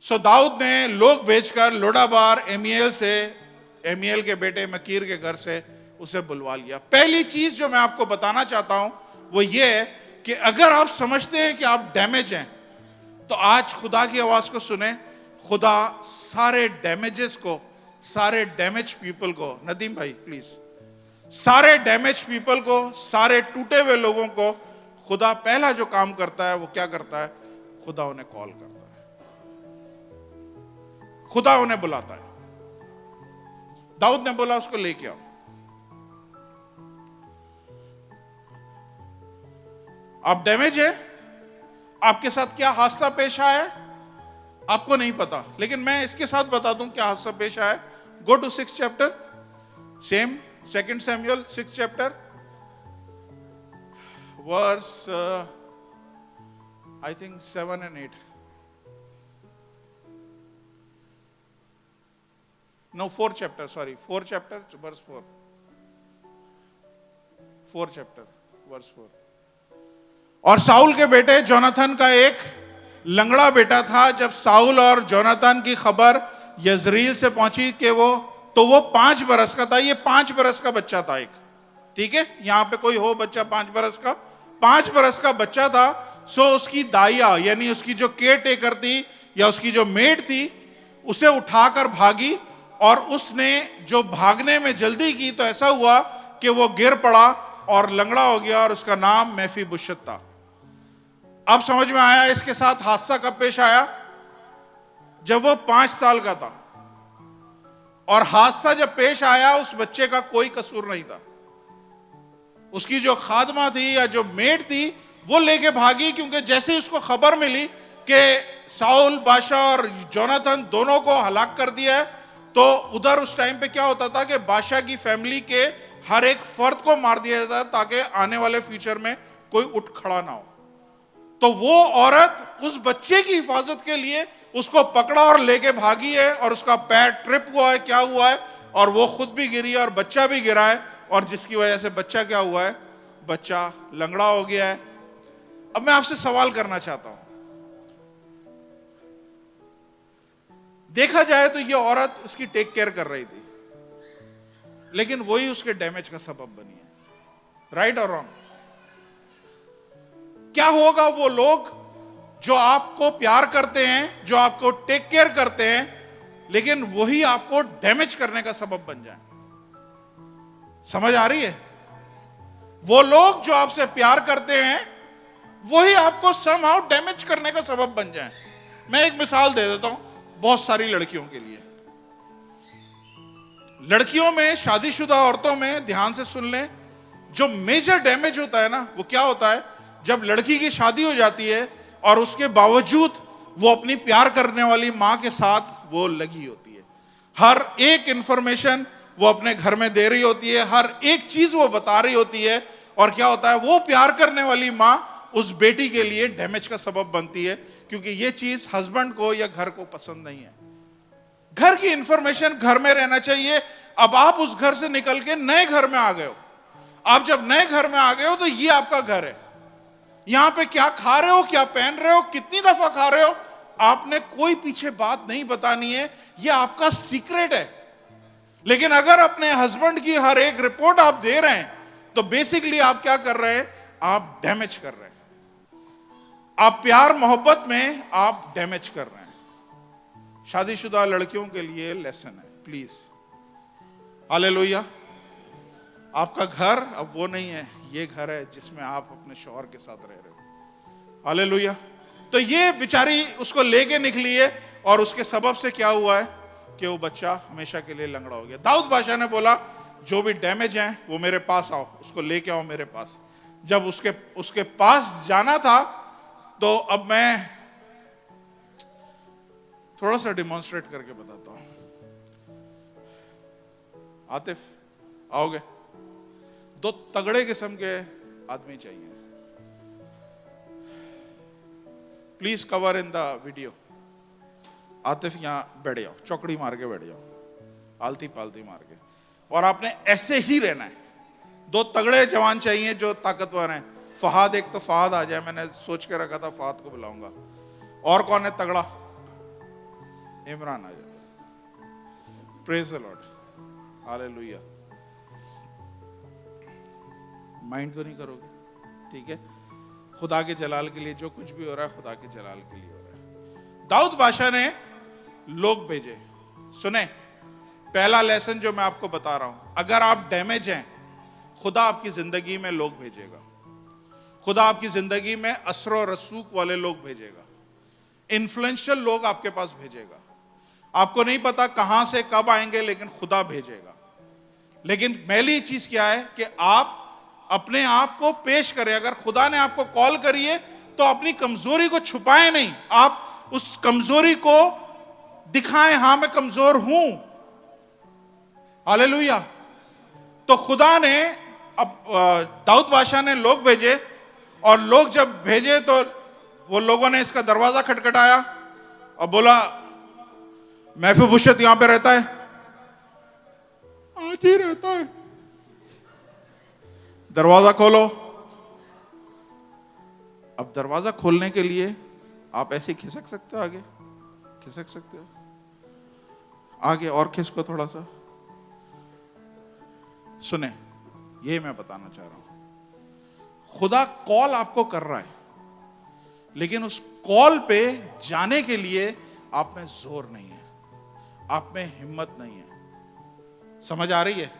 Speaker 1: सो दाऊद ने लोग भेजकर लोडाबार एमीएल के बेटे मकीर के घर से उसे बुलवा लिया। पहली चीज जो मैं आपको बताना चाहता हूं वो ये है कि अगर आप समझते हैं कि आप डैमेज हैं, तो आज खुदा की आवाज को सुने। खुदा सारे डैमेजेस को, सारे डैमेज पीपल को, नदीम भाई प्लीज, सारे डैमेज पीपल को, सारे टूटे हुए लोगों को, खुदा पहला जो काम करता है वो क्या करता है? खुदा उन्हें कॉल करता है, खुदा उन्हें बुलाता है। दाऊद ने बोला उसको लेके आओ। आप डैमेज है, आपके साथ क्या हादसा पेश आया है आपको नहीं पता, लेकिन मैं इसके साथ बता दूं क्या हादसा पेश आया है। Go to 6th chapter, same 2 Samuel 6th chapter, verse I think 7 and 8. No 4 chapter, sorry 4 chapter verse 4, 4 chapter verse 4। और साउल के बेटे जोनाथन का एक लंगड़ा बेटा था। जब साउल और जोनाथन की खबर यजरील से पहुंची कि वो 5 बरस का था। ये 5 बरस का बच्चा था एक, ठीक है, यहां पे कोई हो बच्चा 5 बरस का, 5 बरस का बच्चा था। सो उसकी दाइया यानी उसकी जो केयर टेकर थी या उसकी जो मेड थी, उसे उठाकर भागी, और उसने जो भागने में जल्दी की तो ऐसा हुआ कि वो गिर पड़ा और लंगड़ा हो गया, और उसका नाम मेफीबोशेत था। अब समझ में आया इसके साथ हादसा कब पेश आया? जब वो 5 साल का था। और हादसा जब पेश आया, उस बच्चे का कोई कसूर नहीं था। उसकी जो खादमा थी या जो मेड थी वो लेके भागी, क्योंकि जैसे ही उसको खबर मिली कि साउल बादशाह और जोनाथन दोनों को हलाक कर दिया है, तो उधर उस टाइम पे क्या होता था कि बादशाह की फैमिली के हर एक फर्द को मार दिया जाता ताकि आने वाले फ्यूचर में कोई उठ खड़ा ना हो। तो वो औरत उस बच्चे की हिफाजत के लिए उसको पकड़ा और लेके भागी है, और उसका पैर ट्रिप हुआ है, क्या हुआ है, और वो खुद भी गिरी है और बच्चा भी गिरा है, और जिसकी वजह से बच्चा क्या हुआ है, बच्चा लंगड़ा हो गया है। अब मैं आपसे सवाल करना चाहता हूं, देखा जाए तो ये औरत उसकी टेक केयर कर रही थी, लेकिन वही उसके डैमेज का सबब बनी है। राइट और रॉन्ग? क्या होगा वो लोग जो आपको प्यार करते हैं, जो आपको टेक केयर करते हैं, लेकिन वही आपको डैमेज करने का सबब बन जाए? समझ आ रही है? वो लोग जो आपसे प्यार करते हैं वही आपको समहाउ डैमेज करने का सबब बन जाए। मैं एक मिसाल दे देता हूं बहुत सारी लड़कियों के लिए। लड़कियों में, शादीशुदा औरतों में, ध्यान से सुन लें, जो मेजर डैमेज होता है ना, वो क्या होता है? जब लड़की की शादी हो जाती है और उसके बावजूद वो अपनी प्यार करने वाली मां के साथ वो लगी होती है, हर एक इंफॉर्मेशन वो अपने घर में दे रही होती है, हर एक चीज वो बता रही होती है, और क्या होता है, वो प्यार करने वाली मां उस बेटी के लिए डैमेज का सबब बनती है, क्योंकि ये चीज हस्बैंड को या घर को पसंद नहीं है। घर की इंफॉर्मेशन घर में रहना चाहिए। अब आप उस घर से निकल के नए घर में आ गए हो। आप जब नए घर में आ गए हो तो ये आपका घर है। यहां पे क्या खा रहे हो, क्या पहन रहे हो, कितनी दफा खा रहे हो, आपने कोई पीछे बात नहीं बतानी है, ये आपका सीक्रेट है। लेकिन अगर अपने हस्बैंड की हर एक रिपोर्ट आप दे रहे हैं, तो बेसिकली आप क्या कर रहे हैं? आप डैमेज कर रहे हैं। आप प्यार मोहब्बत में आप डैमेज कर रहे हैं। शादीशुदा लड़कियों के लिए लेसन है, प्लीज। हालेलुया। आपका घर अब वो नहीं है, ये घर है जिसमें आप अपने शौहर के साथ रह रहे हो। हालेलुया। तो ये बेचारी उसको लेके निकली है, और उसके सबब से क्या हुआ है कि वो बच्चा हमेशा के लिए लंगड़ा हो गया। दाऊद बादशाह ने बोला, जो भी डैमेज है वो मेरे पास आओ, उसको लेके आओ मेरे पास। जब उसके पास जाना था, तो अब मैं थोड़ा सा डिमॉन्स्ट्रेट करके बताता हूं। आतिफ, आओगे? 2 तगड़े किस्म के आदमी चाहिए। Please cover in the video. Atif यहां बैठ जाओ, चौकड़ी मार के बैठ जाओ, आलती पालती मार के, और आपने ऐसे ही रहना है। 2 तगड़े जवान चाहिए जो ताकतवर हैं। फहाद, एक तो फहाद आ जाए, मैंने सोच के रखा था फहाद को बुलाऊंगा। और कौन है तगड़ा? इमरान आ जाए। Praise the Lord, hallelujah. Mind तो नहीं करोगे? ठीक है। खुदा के जलाल के लिए जो कुछ भी हो रहा है, खुदा के जलाल के लिए हो रहा है। दाऊद बादशाह ने लोग भेजे। सुने, पहला लेसन जो मैं आपको बता रहा हूं, अगर आप डैमेज हैं, खुदा आपकी जिंदगी में लोग भेजेगा। खुदा आपकी जिंदगी में असर और रसूख वाले लोग भेजेगा, इन्फ्लुएंशियल लोग आपके पास भेजेगा। आपको नहीं पता कहां से कब आएंगे, लेकिन खुदा भेजेगा। लेकिन पहली चीज क्या है कि आप अपने आप को पेश करें। अगर खुदा ने आपको कॉल करी है, तो अपनी कमजोरी को छुपाएं नहीं, आप उस कमजोरी को दिखाएं, हां मैं कमजोर हूं। हालेलुया। तो खुदा ने अब दाऊद बादशाह ने लोग भेजे, और लोग जब भेजे तो वो लोगों ने इसका दरवाजा खटखटाया और बोला, मेफीबोशेत यहां पे रहता है? आज ही रहता है। दरवाजा खोलो। अब दरवाजा खोलने के लिए आप ऐसे खिसक सकते हो, आगे खिसक सकते हो, आगे और खिसको थोड़ा सा। सुने, ये मैं बताना चाह रहा हूं, खुदा कॉल आपको कर रहा है, लेकिन उस कॉल पे जाने के लिए आप में जोर नहीं है, आप में हिम्मत नहीं है। समझ आ रही है?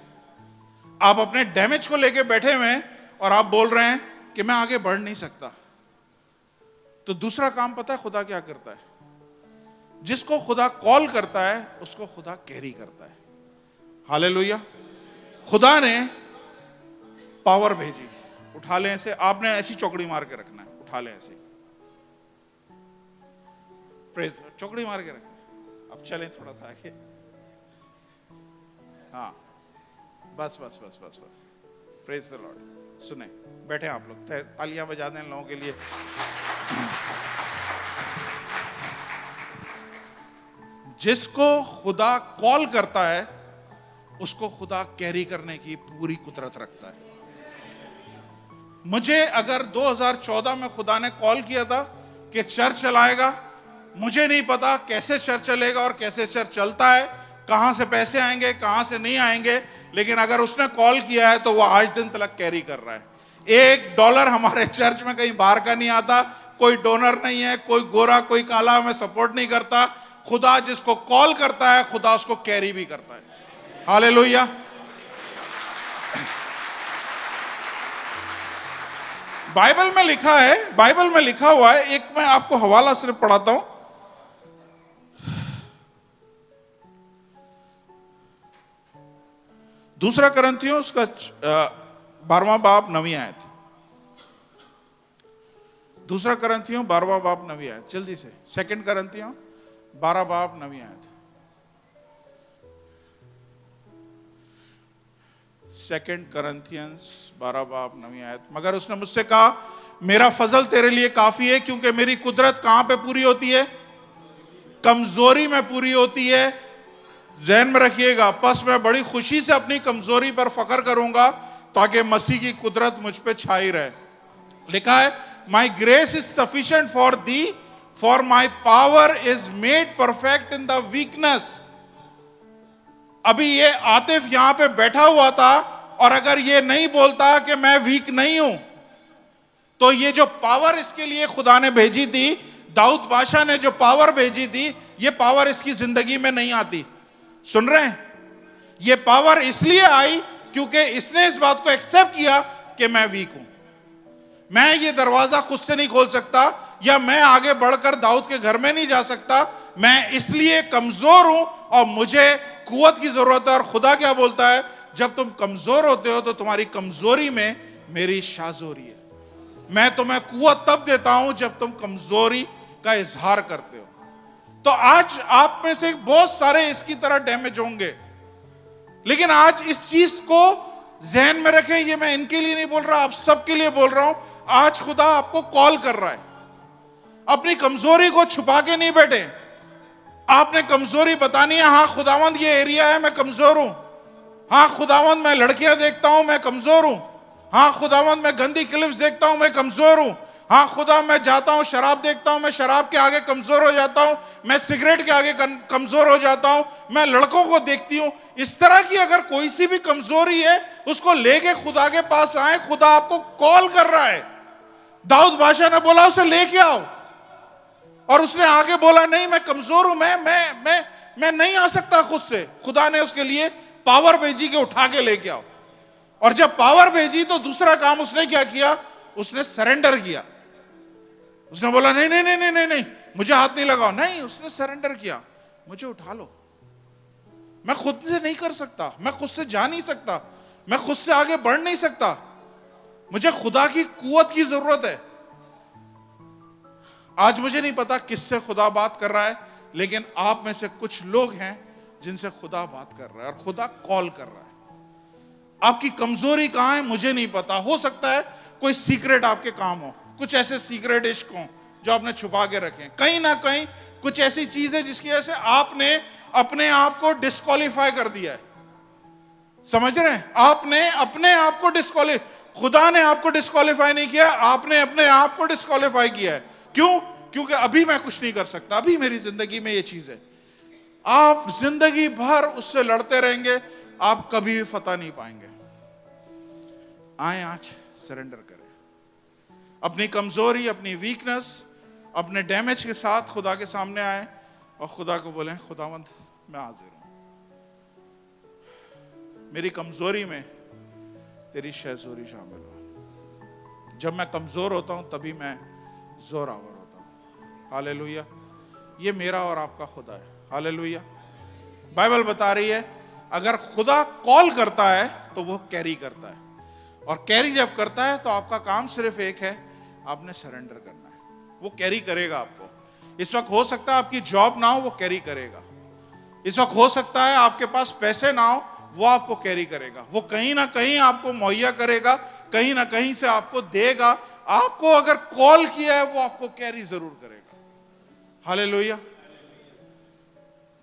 Speaker 1: आप अपने डैमेज को लेके बैठे हुए हैं और आप बोल रहे हैं कि मैं आगे बढ़ नहीं सकता। तो दूसरा काम पता है खुदा क्या करता है? जिसको खुदा कॉल करता है उसको खुदा कैरी करता है। हालेलुया। खुदा ने पावर भेजी। उठा लें ऐसे, आपने ऐसी चौकड़ी मार के रखना है, उठा लें ऐसे, प्रेज, चौकड़ी मार के रखना है। अब चलें थोड़ा सा आगे। हाँ, बस बस बस बस बस, प्रेज द लॉर्ड। सुने, बैठे आप लोग, तालियां बजा दें लोगों के लिए। जिसको खुदा कॉल करता है उसको खुदा कैरी करने की पूरी कुदरत रखता है। मुझे अगर 2014 में खुदा ने कॉल किया था कि चर्च चलाएगा, मुझे नहीं पता कैसे चर्च चलेगा और कैसे चर्च चलता है, कहां से पैसे आएंगे कहां से नहीं आएंगे, लेकिन अगर उसने कॉल किया है तो वो आज दिन तक कैरी कर रहा है। $1 हमारे चर्च में कहीं बाहर का नहीं आता, कोई डोनर नहीं है, कोई गोरा कोई काला हमें सपोर्ट नहीं करता। खुदा जिसको कॉल करता है खुदा उसको कैरी भी करता है। हालेलुया। बाइबल में लिखा है, बाइबल में लिखा हुआ है, एक मैं आपको हवाला सिर्फ पढ़ाता हूं। दूसरा करंथियों उसका 12वां बाब 9वीं आयत। दूसरा करंथियों 12वां बाब 9वीं आयत, जल्दी से। सेकंड करंथियों 12 बाब 9वीं आयत। सेकंड करंथियंस 12 बाब 9वीं आयत। मगर उसने मुझसे कहा, मेरा फजल तेरे लिए काफी है, क्योंकि मेरी कुदरत कहां पे पूरी होती है? कमजोरी में पूरी होती है। ज़हन में रखिएगा, बस मैं बड़ी खुशी से अपनी कमजोरी पर फख्र करूंगा ताकि मसीह की कुदरत मुझ पे छाई रहे। लिखा है, माई grace is sufficient for the, for my power is made perfect in the weakness. अभी ये आतिफ यहां पे बैठा हुआ था, और अगर ये नहीं बोलता कि मैं वीक नहीं हूं, तो ये जो पावर इसके लिए खुदा ने भेजी थी, दाऊद बादशाह ने जो पावर भेजी थी, ये पावर इसकी जिंदगी में नहीं आती। सुन रहे हैं? ये पावर इसलिए आई क्योंकि इसने इस बात को एक्सेप्ट किया कि मैं वीक हूं, मैं ये दरवाजा खुद से नहीं खोल सकता, या मैं आगे बढ़कर दाऊद के घर में नहीं जा सकता, मैं इसलिए कमजोर हूं और मुझे कुव्वत की जरूरत है। और खुदा क्या बोलता है? जब तुम कमजोर होते हो तो तुम्हारी कमजोरी में मेरी शाजोरी है। मैं तुम्हें कुव्वत तब देता हूं जब तुम कमजोरी का इजहार करते हो। तो आज आप में से बहुत सारे इसकी तरह डैमेज होंगे, लेकिन आज इस चीज को जहन में रखें। ये मैं इनके लिए नहीं बोल रहा, आप सबके लिए बोल रहा हूं। आज खुदा आपको कॉल कर रहा है। अपनी कमजोरी को छुपा के नहीं बैठे। आपने कमजोरी बतानी है, हाँ खुदावंद ये एरिया है, मैं कमजोर हूं। हाँ खुदावंद मैं लड़कियां देखता हूं, मैं कमजोर हूं। हाँ खुदावंद मैं गंदी क्लिप्स देखता हूं, मैं कमजोर हूं। हाँ खुदा मैं जाता हूं शराब देखता हूं, मैं शराब के आगे कमजोर हो जाता हूं। मैं सिगरेट के आगे कमजोर हो जाता हूं। मैं लड़कों को देखती हूं। इस तरह की अगर कोई सी भी कमजोरी है, उसको लेके खुदा के पास आए। खुदा आपको कॉल कर रहा है। दाऊद बादशाह ने बोला उसे लेके आओ, और उसने आगे बोला नहीं मैं कमजोर हूं, मैं नहीं आ सकता खुद से। खुदा ने उसके लिए पावर भेजी कि उठा के लेके आओ। और जब पावर भेजी तो दूसरा काम उसने क्या किया? उसने सरेंडर किया। उसने बोला नहीं नहीं नहीं नहीं नहीं, मुझे हाथ नहीं लगाओ। नहीं, उसने सरेंडर किया, मुझे उठा लो। मैं खुद से नहीं कर सकता, मैं खुद से जा नहीं सकता, मैं खुद से आगे बढ़ नहीं सकता, मुझे खुदा की कुव्वत की जरूरत है। आज मुझे नहीं पता किससे खुदा बात कर रहा है, लेकिन आप में से कुछ लोग हैं जिनसे खुदा बात कर रहा है और खुदा कॉल कर रहा है। आपकी कमजोरी कहां है मुझे नहीं पता। हो सकता है कोई सीक्रेट आपके काम हो, कुछ ऐसे सीक्रेट इश्क हो जो आपने छुपा के रखे। कहीं ना कहीं कुछ ऐसी चीज है जिसकी वजह से आपने अपने आप को डिस्क्वालीफाई कर दिया है। समझ रहे हैं? आपने अपने आप को खुदा ने आपको डिस्क्वालीफाई नहीं किया, आपने अपने आप को डिस्क्वालीफाई किया है। क्यों? क्योंकि अभी मैं कुछ नहीं कर सकता, अभी मेरी जिंदगी में ये चीज है। आप जिंदगी भर उससे लड़ते रहेंगे, आप कभी भी फतह नहीं पाएंगे। आए आज सरेंडर करें, अपनी कमजोरी, अपनी वीकनेस, अपने डैमेज के साथ खुदा के सामने आए और खुदा को बोलें, खुदावंद मैं हाजिर हूं, मेरी कमजोरी में तेरी शहजोरी शामिल हो। जब मैं कमजोर होता हूं तभी मैं जोरावर होता हूं। हालेलुया। ये मेरा और आपका खुदा है। हालेलुया। बाइबल बता रही है अगर खुदा कॉल करता है तो वो कैरी करता है, और कैरी जब करता है तो आपका काम सिर्फ एक है, आपने सरेंडर करना है। वो कैरी करेगा आपको। इस वक्त हो सकता है आपकी जॉब ना हो, वो कैरी करेगा। इस वक्त हो सकता है आपके पास पैसे ना हो, वो आपको कैरी करेगा। वो कहीं ना कहीं आपको मुहैया करेगा, कहीं ना कहीं से आपको देगा। आपको अगर कॉल किया है वो आपको कैरी जरूर करेगा। हालेलुया।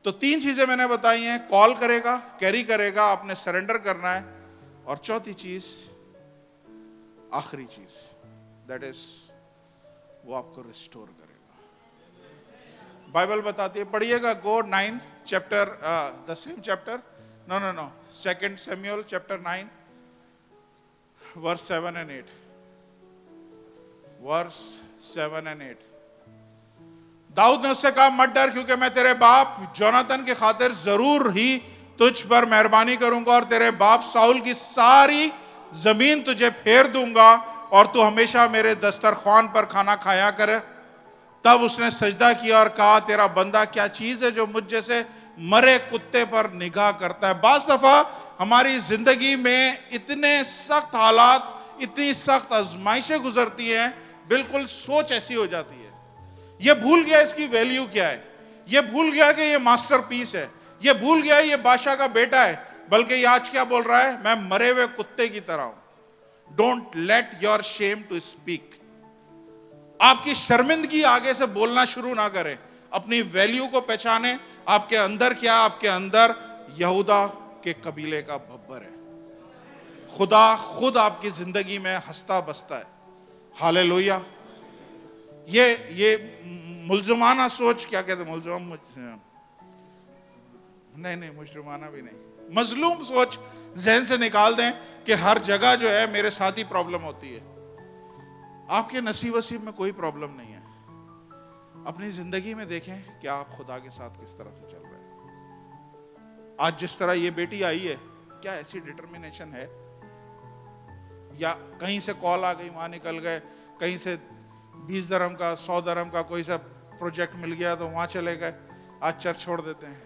Speaker 1: तो 3 चीजें मैंने बताई हैं, कॉल करेगा, कैरी करेगा, आपने सरेंडर करना है, और चौथी चीज, आखिरी चीज, दैट इज वो आपको रिस्टोर करेगा। बाइबल बताती है, पढ़िएगा go 9 chapter, the same chapter, no 2 Samuel chapter 9 verse 7 and 8, verse 7 and 8। Dawood ने उससे कहा, मत डर, क्योंकि मैं तेरे बाप जोनातन की खातिर जरूर ही तुझ पर मेहरबानी करूंगा, और तेरे बाप साउल की सारी जमीन तुझे फेर दूंगा, और तू हमेशा मेरे दस्तरखान पर खाना खाया करे। तब उसने सजदा किया और कहा, तेरा बंदा क्या चीज है जो मुझ जैसे मरे कुत्ते पर निगाह करता है। बास दफा हमारी जिंदगी में इतने सख्त हालात, इतनी सख्त आजमाइशें गुजरती हैं, बिल्कुल सोच ऐसी हो जाती है, ये भूल गया इसकी वैल्यू क्या है, ये भूल गया कि ये मास्टरपीस है, ये भूल गया ये बादशाह का बेटा है, बल्कि ये आज क्या बोल रहा है, मैं मरे हुए कुत्ते की तरह हूं। Don't let your shame to speak. आपकी शर्मिंदगी आगे से बोलना शुरू ना करें। अपनी वैल्यू को पहचाने। आपके अंदर क्या? आपके अंदर यहूदा के कबीले का बब्बर है। खुदा खुद आपकी जिंदगी में हंसता बसता है। हालेलुया। ये मुल्जमाना सोच, क्या कहते हैं, नहीं मुजरिमाना भी नहीं, मजलूम सोच जहन से निकाल दें कि हर जगह जो है मेरे साथ ही प्रॉब्लम होती है। आपके नसीब वसीब में कोई प्रॉब्लम नहीं है। अपनी जिंदगी में देखें कि आप खुदा के साथ किस तरह से चल रहे हैं। आज जिस तरह ये बेटी आई है, क्या ऐसी डिटर्मिनेशन है, या कहीं से कॉल आ गई, वहां निकल गए, कहीं से 20 dirham का 100 dirham का कोई सा प्रोजेक्ट मिल गया तो वहां चले गए, आज चर्च छोड़ देते हैं।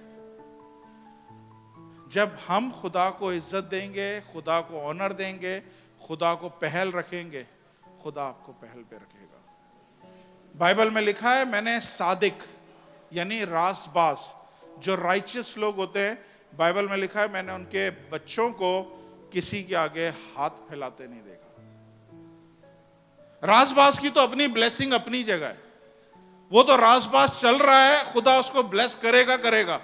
Speaker 1: जब हम खुदा को इज्जत देंगे, खुदा को ऑनर देंगे, खुदा को पहल रखेंगे, खुदा आपको पहल पे रखेगा। बाइबल में लिखा है, मैंने सादिक यानी रासबाज, जो राइचियस लोग होते हैं, बाइबल में लिखा है मैंने उनके बच्चों को किसी के आगे हाथ फैलाते नहीं देखा। रासबाज की तो अपनी ब्लेसिंग अपनी जगह है, वो तो रासबाज चल रहा है, खुदा उसको ब्लेस करेगा,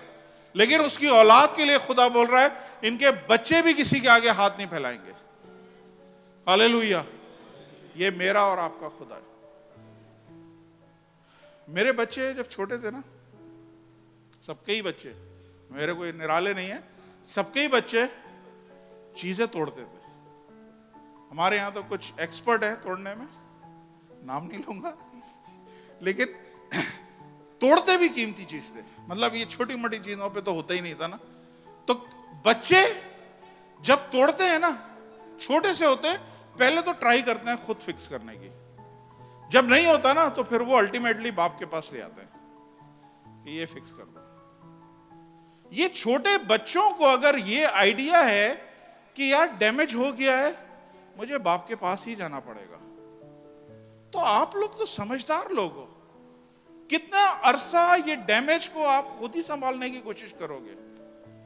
Speaker 1: लेकिन उसकी औलाद के लिए खुदा बोल रहा है इनके बच्चे भी किसी के आगे हाथ नहीं फैलाएंगे। हालेलुया। ये मेरा और आपका खुदा है। मेरे बच्चे जब छोटे थे ना, सबके ही बच्चे, मेरे कोई निराले नहीं है, सबके ही बच्चे चीजें तोड़ते थे। हमारे यहां तो कुछ एक्सपर्ट है तोड़ने में, नाम नहीं लूंगा, लेकिन तोड़ते भी कीमती चीज थे। मतलब ये छोटी मोटी चीजों पे तो होता ही नहीं था ना। तो बच्चे जब तोड़ते हैं ना, छोटे से होते हैं, पहले तो ट्राई करते हैं खुद फिक्स करने की। जब नहीं होता ना तो फिर वो अल्टीमेटली बाप के पास ले आते हैं कि ये फिक्स कर दो। ये छोटे बच्चों को अगर ये आइडिया है कि यार डैमेज हो गया है, मुझे बाप के पास ही जाना पड़ेगा, तो आप लोग तो समझदार लोग हो। कितना अरसा ये डैमेज को आप खुद ही संभालने की कोशिश करोगे?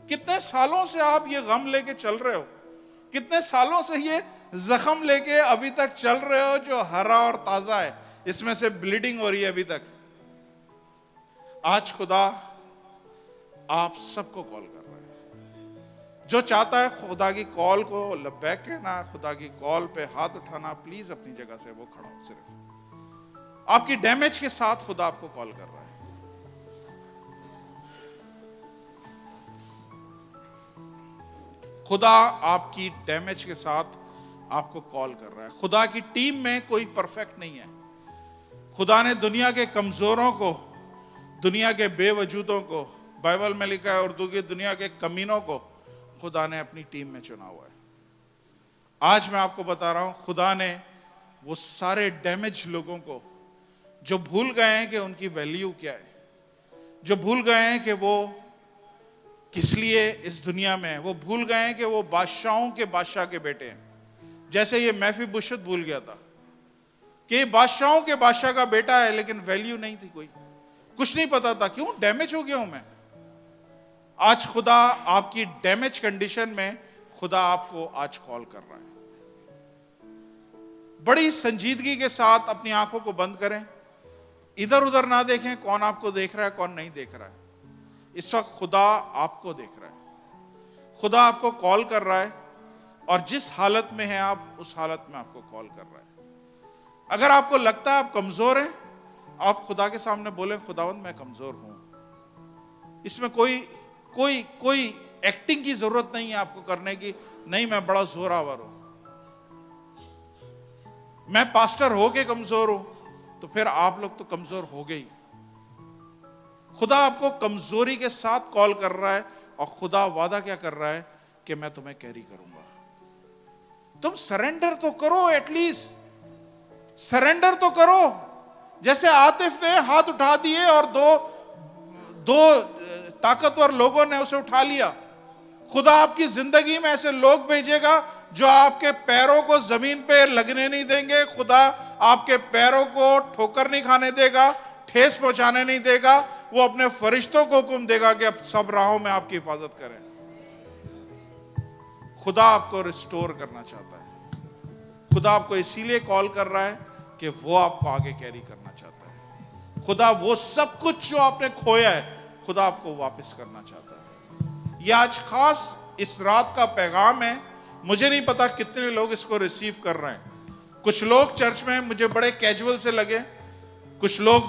Speaker 1: कितने सालों से आप ये गम लेके चल रहे हो? कितने सालों से ये जख्म लेके अभी तक चल रहे हो जो हरा और ताजा है, इसमें से ब्लीडिंग हो रही है अभी तक। आज खुदा आप सबको कॉल कर रहा है जो चाहता है खुदा की कॉल को लब्बैक कहना, खुदा की कॉल पे हाथ उठाना, प्लीज अपनी जगह से वो खड़ा हो। सिर्फ आपकी डैमेज के साथ खुदा आपको कॉल कर रहा है। खुदा आपकी डैमेज के साथ आपको कॉल कर रहा है। खुदा की टीम में कोई परफेक्ट नहीं है। खुदा ने दुनिया के कमजोरों को, दुनिया के बेवजूदों को, बाइबल में लिखा है उर्दू की दुनिया के कमीनों को खुदा ने अपनी टीम में चुना हुआ है। आज मैं आपको बता रहा हूं, खुदा ने वो सारे डैमेज लोगों को, जो भूल गए हैं कि उनकी वैल्यू क्या है, जो भूल गए हैं कि वो किस लिए इस दुनिया में है, वो भूल गए हैं कि वो बादशाहों के बादशाह के बेटे हैं। जैसे ये मेफीबोशेत भूल गया था कि बादशाहों के बादशाह का बेटा है, लेकिन वैल्यू नहीं थी, कोई कुछ नहीं पता था। क्यों? डैमेज हो गया हूं मैं। आज खुदा आपकी डैमेज कंडीशन में खुदा आपको आज कॉल कर रहा है। बड़ी संजीदगी के साथ अपनी आंखों को बंद करें, इधर उधर ना देखें कौन आपको देख रहा है कौन नहीं देख रहा है। इस वक्त खुदा आपको देख रहा है, खुदा आपको कॉल कर रहा है, और जिस हालत में है आप, उस हालत में आपको कॉल कर रहा है। अगर आपको लगता है आप कमजोर हैं, आप खुदा के सामने बोलें, खुदावंद मैं कमजोर हूं। इसमें कोई कोई कोई एक्टिंग की जरूरत नहीं है आपको करने की, नहीं मैं बड़ा जोरावर हूं, मैं पास्टर हो के कमजोर हूं, तो फिर आप लोग तो कमजोर हो गए ही। खुदा आपको कमजोरी के साथ कॉल कर रहा है, और खुदा वादा क्या कर रहा है कि मैं तुम्हें कैरी करूंगा। तुम सरेंडर तो करो, एटलीस्ट सरेंडर तो करो। जैसे आतिफ ने हाथ उठा दिए और दो ताकतवर लोगों ने उसे उठा लिया। खुदा आपकी जिंदगी में ऐसे लोग भेजेगा जो आपके पैरों को जमीन पे लगने नहीं देंगे। खुदा आपके पैरों को ठोकर नहीं खाने देगा, ठेस पहुंचाने नहीं देगा। वो अपने फरिश्तों को हुक्म देगा कि अब सब राहों में आपकी हिफाजत करें। खुदा आपको रिस्टोर करना चाहता है। खुदा आपको इसीलिए कॉल कर रहा है कि वो आपको आगे कैरी करना चाहता है। खुदा वो सब कुछ जो आपने खोया है, खुदा आपको वापस करना चाहता है। ये आज खास इस रात का पैगाम है। मुझे नहीं पता कितने लोग इसको रिसीव कर रहे हैं। कुछ लोग चर्च में मुझे बड़े कैजुअल से लगे, कुछ लोग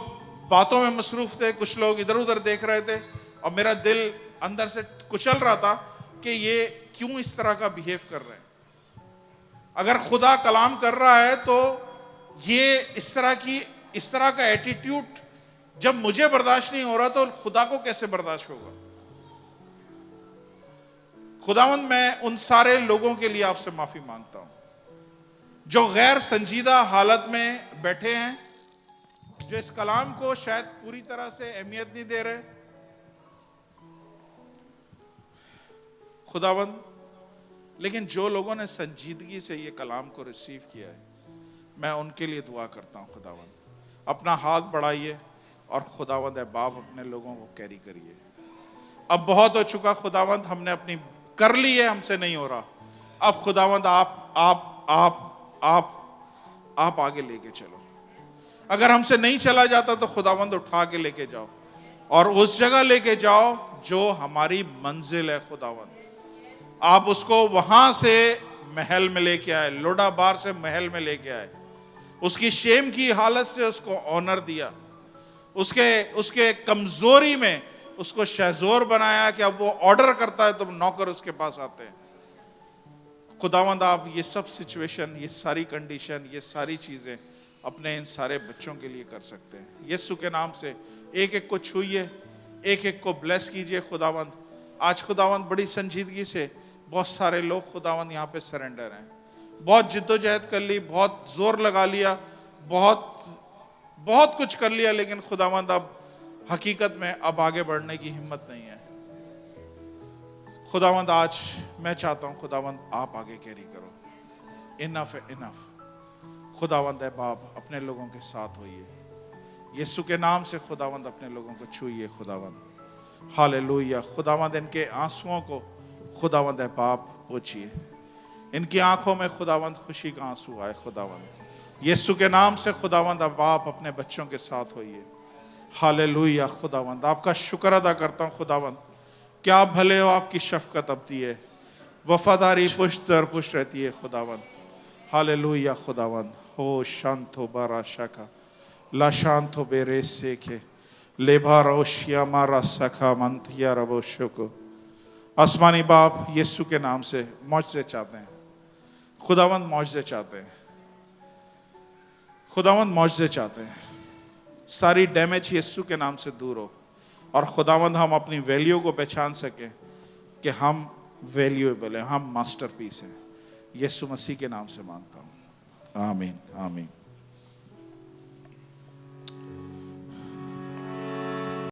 Speaker 1: बातों में मसरूफ थे, कुछ लोग इधर उधर देख रहे थे, और मेरा दिल अंदर से कुचल रहा था कि ये क्यों इस तरह का बिहेव कर रहे हैं। अगर खुदा कलाम कर रहा है तो ये इस तरह का एटीट्यूड जब मुझे बर्दाश्त नहीं हो रहा, तो खुदा को कैसे बर्दाश्त होगा। खुदावंद, मैं उन सारे लोगों के लिए आपसे माफी मांगता हूं जो गैर संजीदा हालत में बैठे हैं, जो इस कलाम को शायद पूरी तरह से अहमियत नहीं दे रहे। खुदावंद, लेकिन जो लोगों ने संजीदगी से ये कलाम को रिसीव किया है, मैं उनके लिए दुआ करता हूं। खुदावंद, अपना हाथ बढ़ाइए और खुदावंद बाप अपने लोगों को कैरी करिए। अब बहुत हो चुका खुदावंद, हमने अपनी कर ली है, हमसे नहीं हो रहा। अब खुदावंद आप आगे लेके चलो। अगर हमसे नहीं चला जाता तो खुदावंद उठा के लेके जाओ और उस जगह लेके जाओ जो हमारी मंजिल है। खुदावंद, आप उसको वहां से महल में लेके आए, लोडाबार से महल में लेके आए, उसकी शेम की हालत से उसको ऑनर दिया, उसके कमजोरी में उसको शहजोर बनाया कि अब वो ऑर्डर करता है तो नौकर उसके पास आते हैं। खुदावंद, आप ये सब सिचुएशन, ये सारी कंडीशन, ये सारी चीजें अपने इन सारे बच्चों के लिए कर सकते हैं। यीशु के नाम से एक एक को छूइए, एक एक को ब्लेस कीजिए। खुदावंद, आज खुदावंद बड़ी संजीदगी से बहुत सारे लोग खुदावंद यहाँ पे सरेंडर हैं। बहुत जिद्दोजहद कर ली, बहुत जोर लगा लिया, बहुत कुछ कर लिया, लेकिन खुदावंद अब हकीकत में अब आगे बढ़ने की हिम्मत नहीं है। खुदावंद, आज मैं चाहता हूं खुदावंद आप आगे कैरी करो। इनफ है, इनफ। खुदावंद है बाप, अपने लोगों के साथ होइए। यीशु के नाम से खुदावंद अपने लोगों को छूइए। खुदावंद, हालेलुया। खुदावंद, इनके आंसुओं को खुदावंद है बाप पोंछिए। इनकी आंखों में खुदावंद खुशी का आंसू आए। खुदावंद, यीशु के नाम से खुदावंद अब आप अपने बच्चों के साथ होइए। हालेलुया। खुदावंद, आपका शुक्र अदा करता हूं खुदावंद, क्या आप भले हो, आपकी शफकत अबदी है। वफादारी पुष्ट दर पुष्ट रहती है खुदावंद। हालेलुया खुदावंद। हो शांतो बारा शाखा ला शांतो बेरे सेखे लेभा रोशिया मारा सखा मंथिया रबोशो को। आसमानी बाप यीशु के नाम से मौजज़े चाहते हैं खुदावंद, मौजज़े चाहते हैं खुदावंद, मौजज़े चाहते हैं। सारी डैमेज यीशु के नाम से दूर हो और खुदावंद हम अपनी वैल्यू को पहचान सकें कि हम वैल्यूएबल हैं, हम मास्टरपीस हैं। यीशु मसीह के नाम से मांगता हूँ, आमीन आमीन।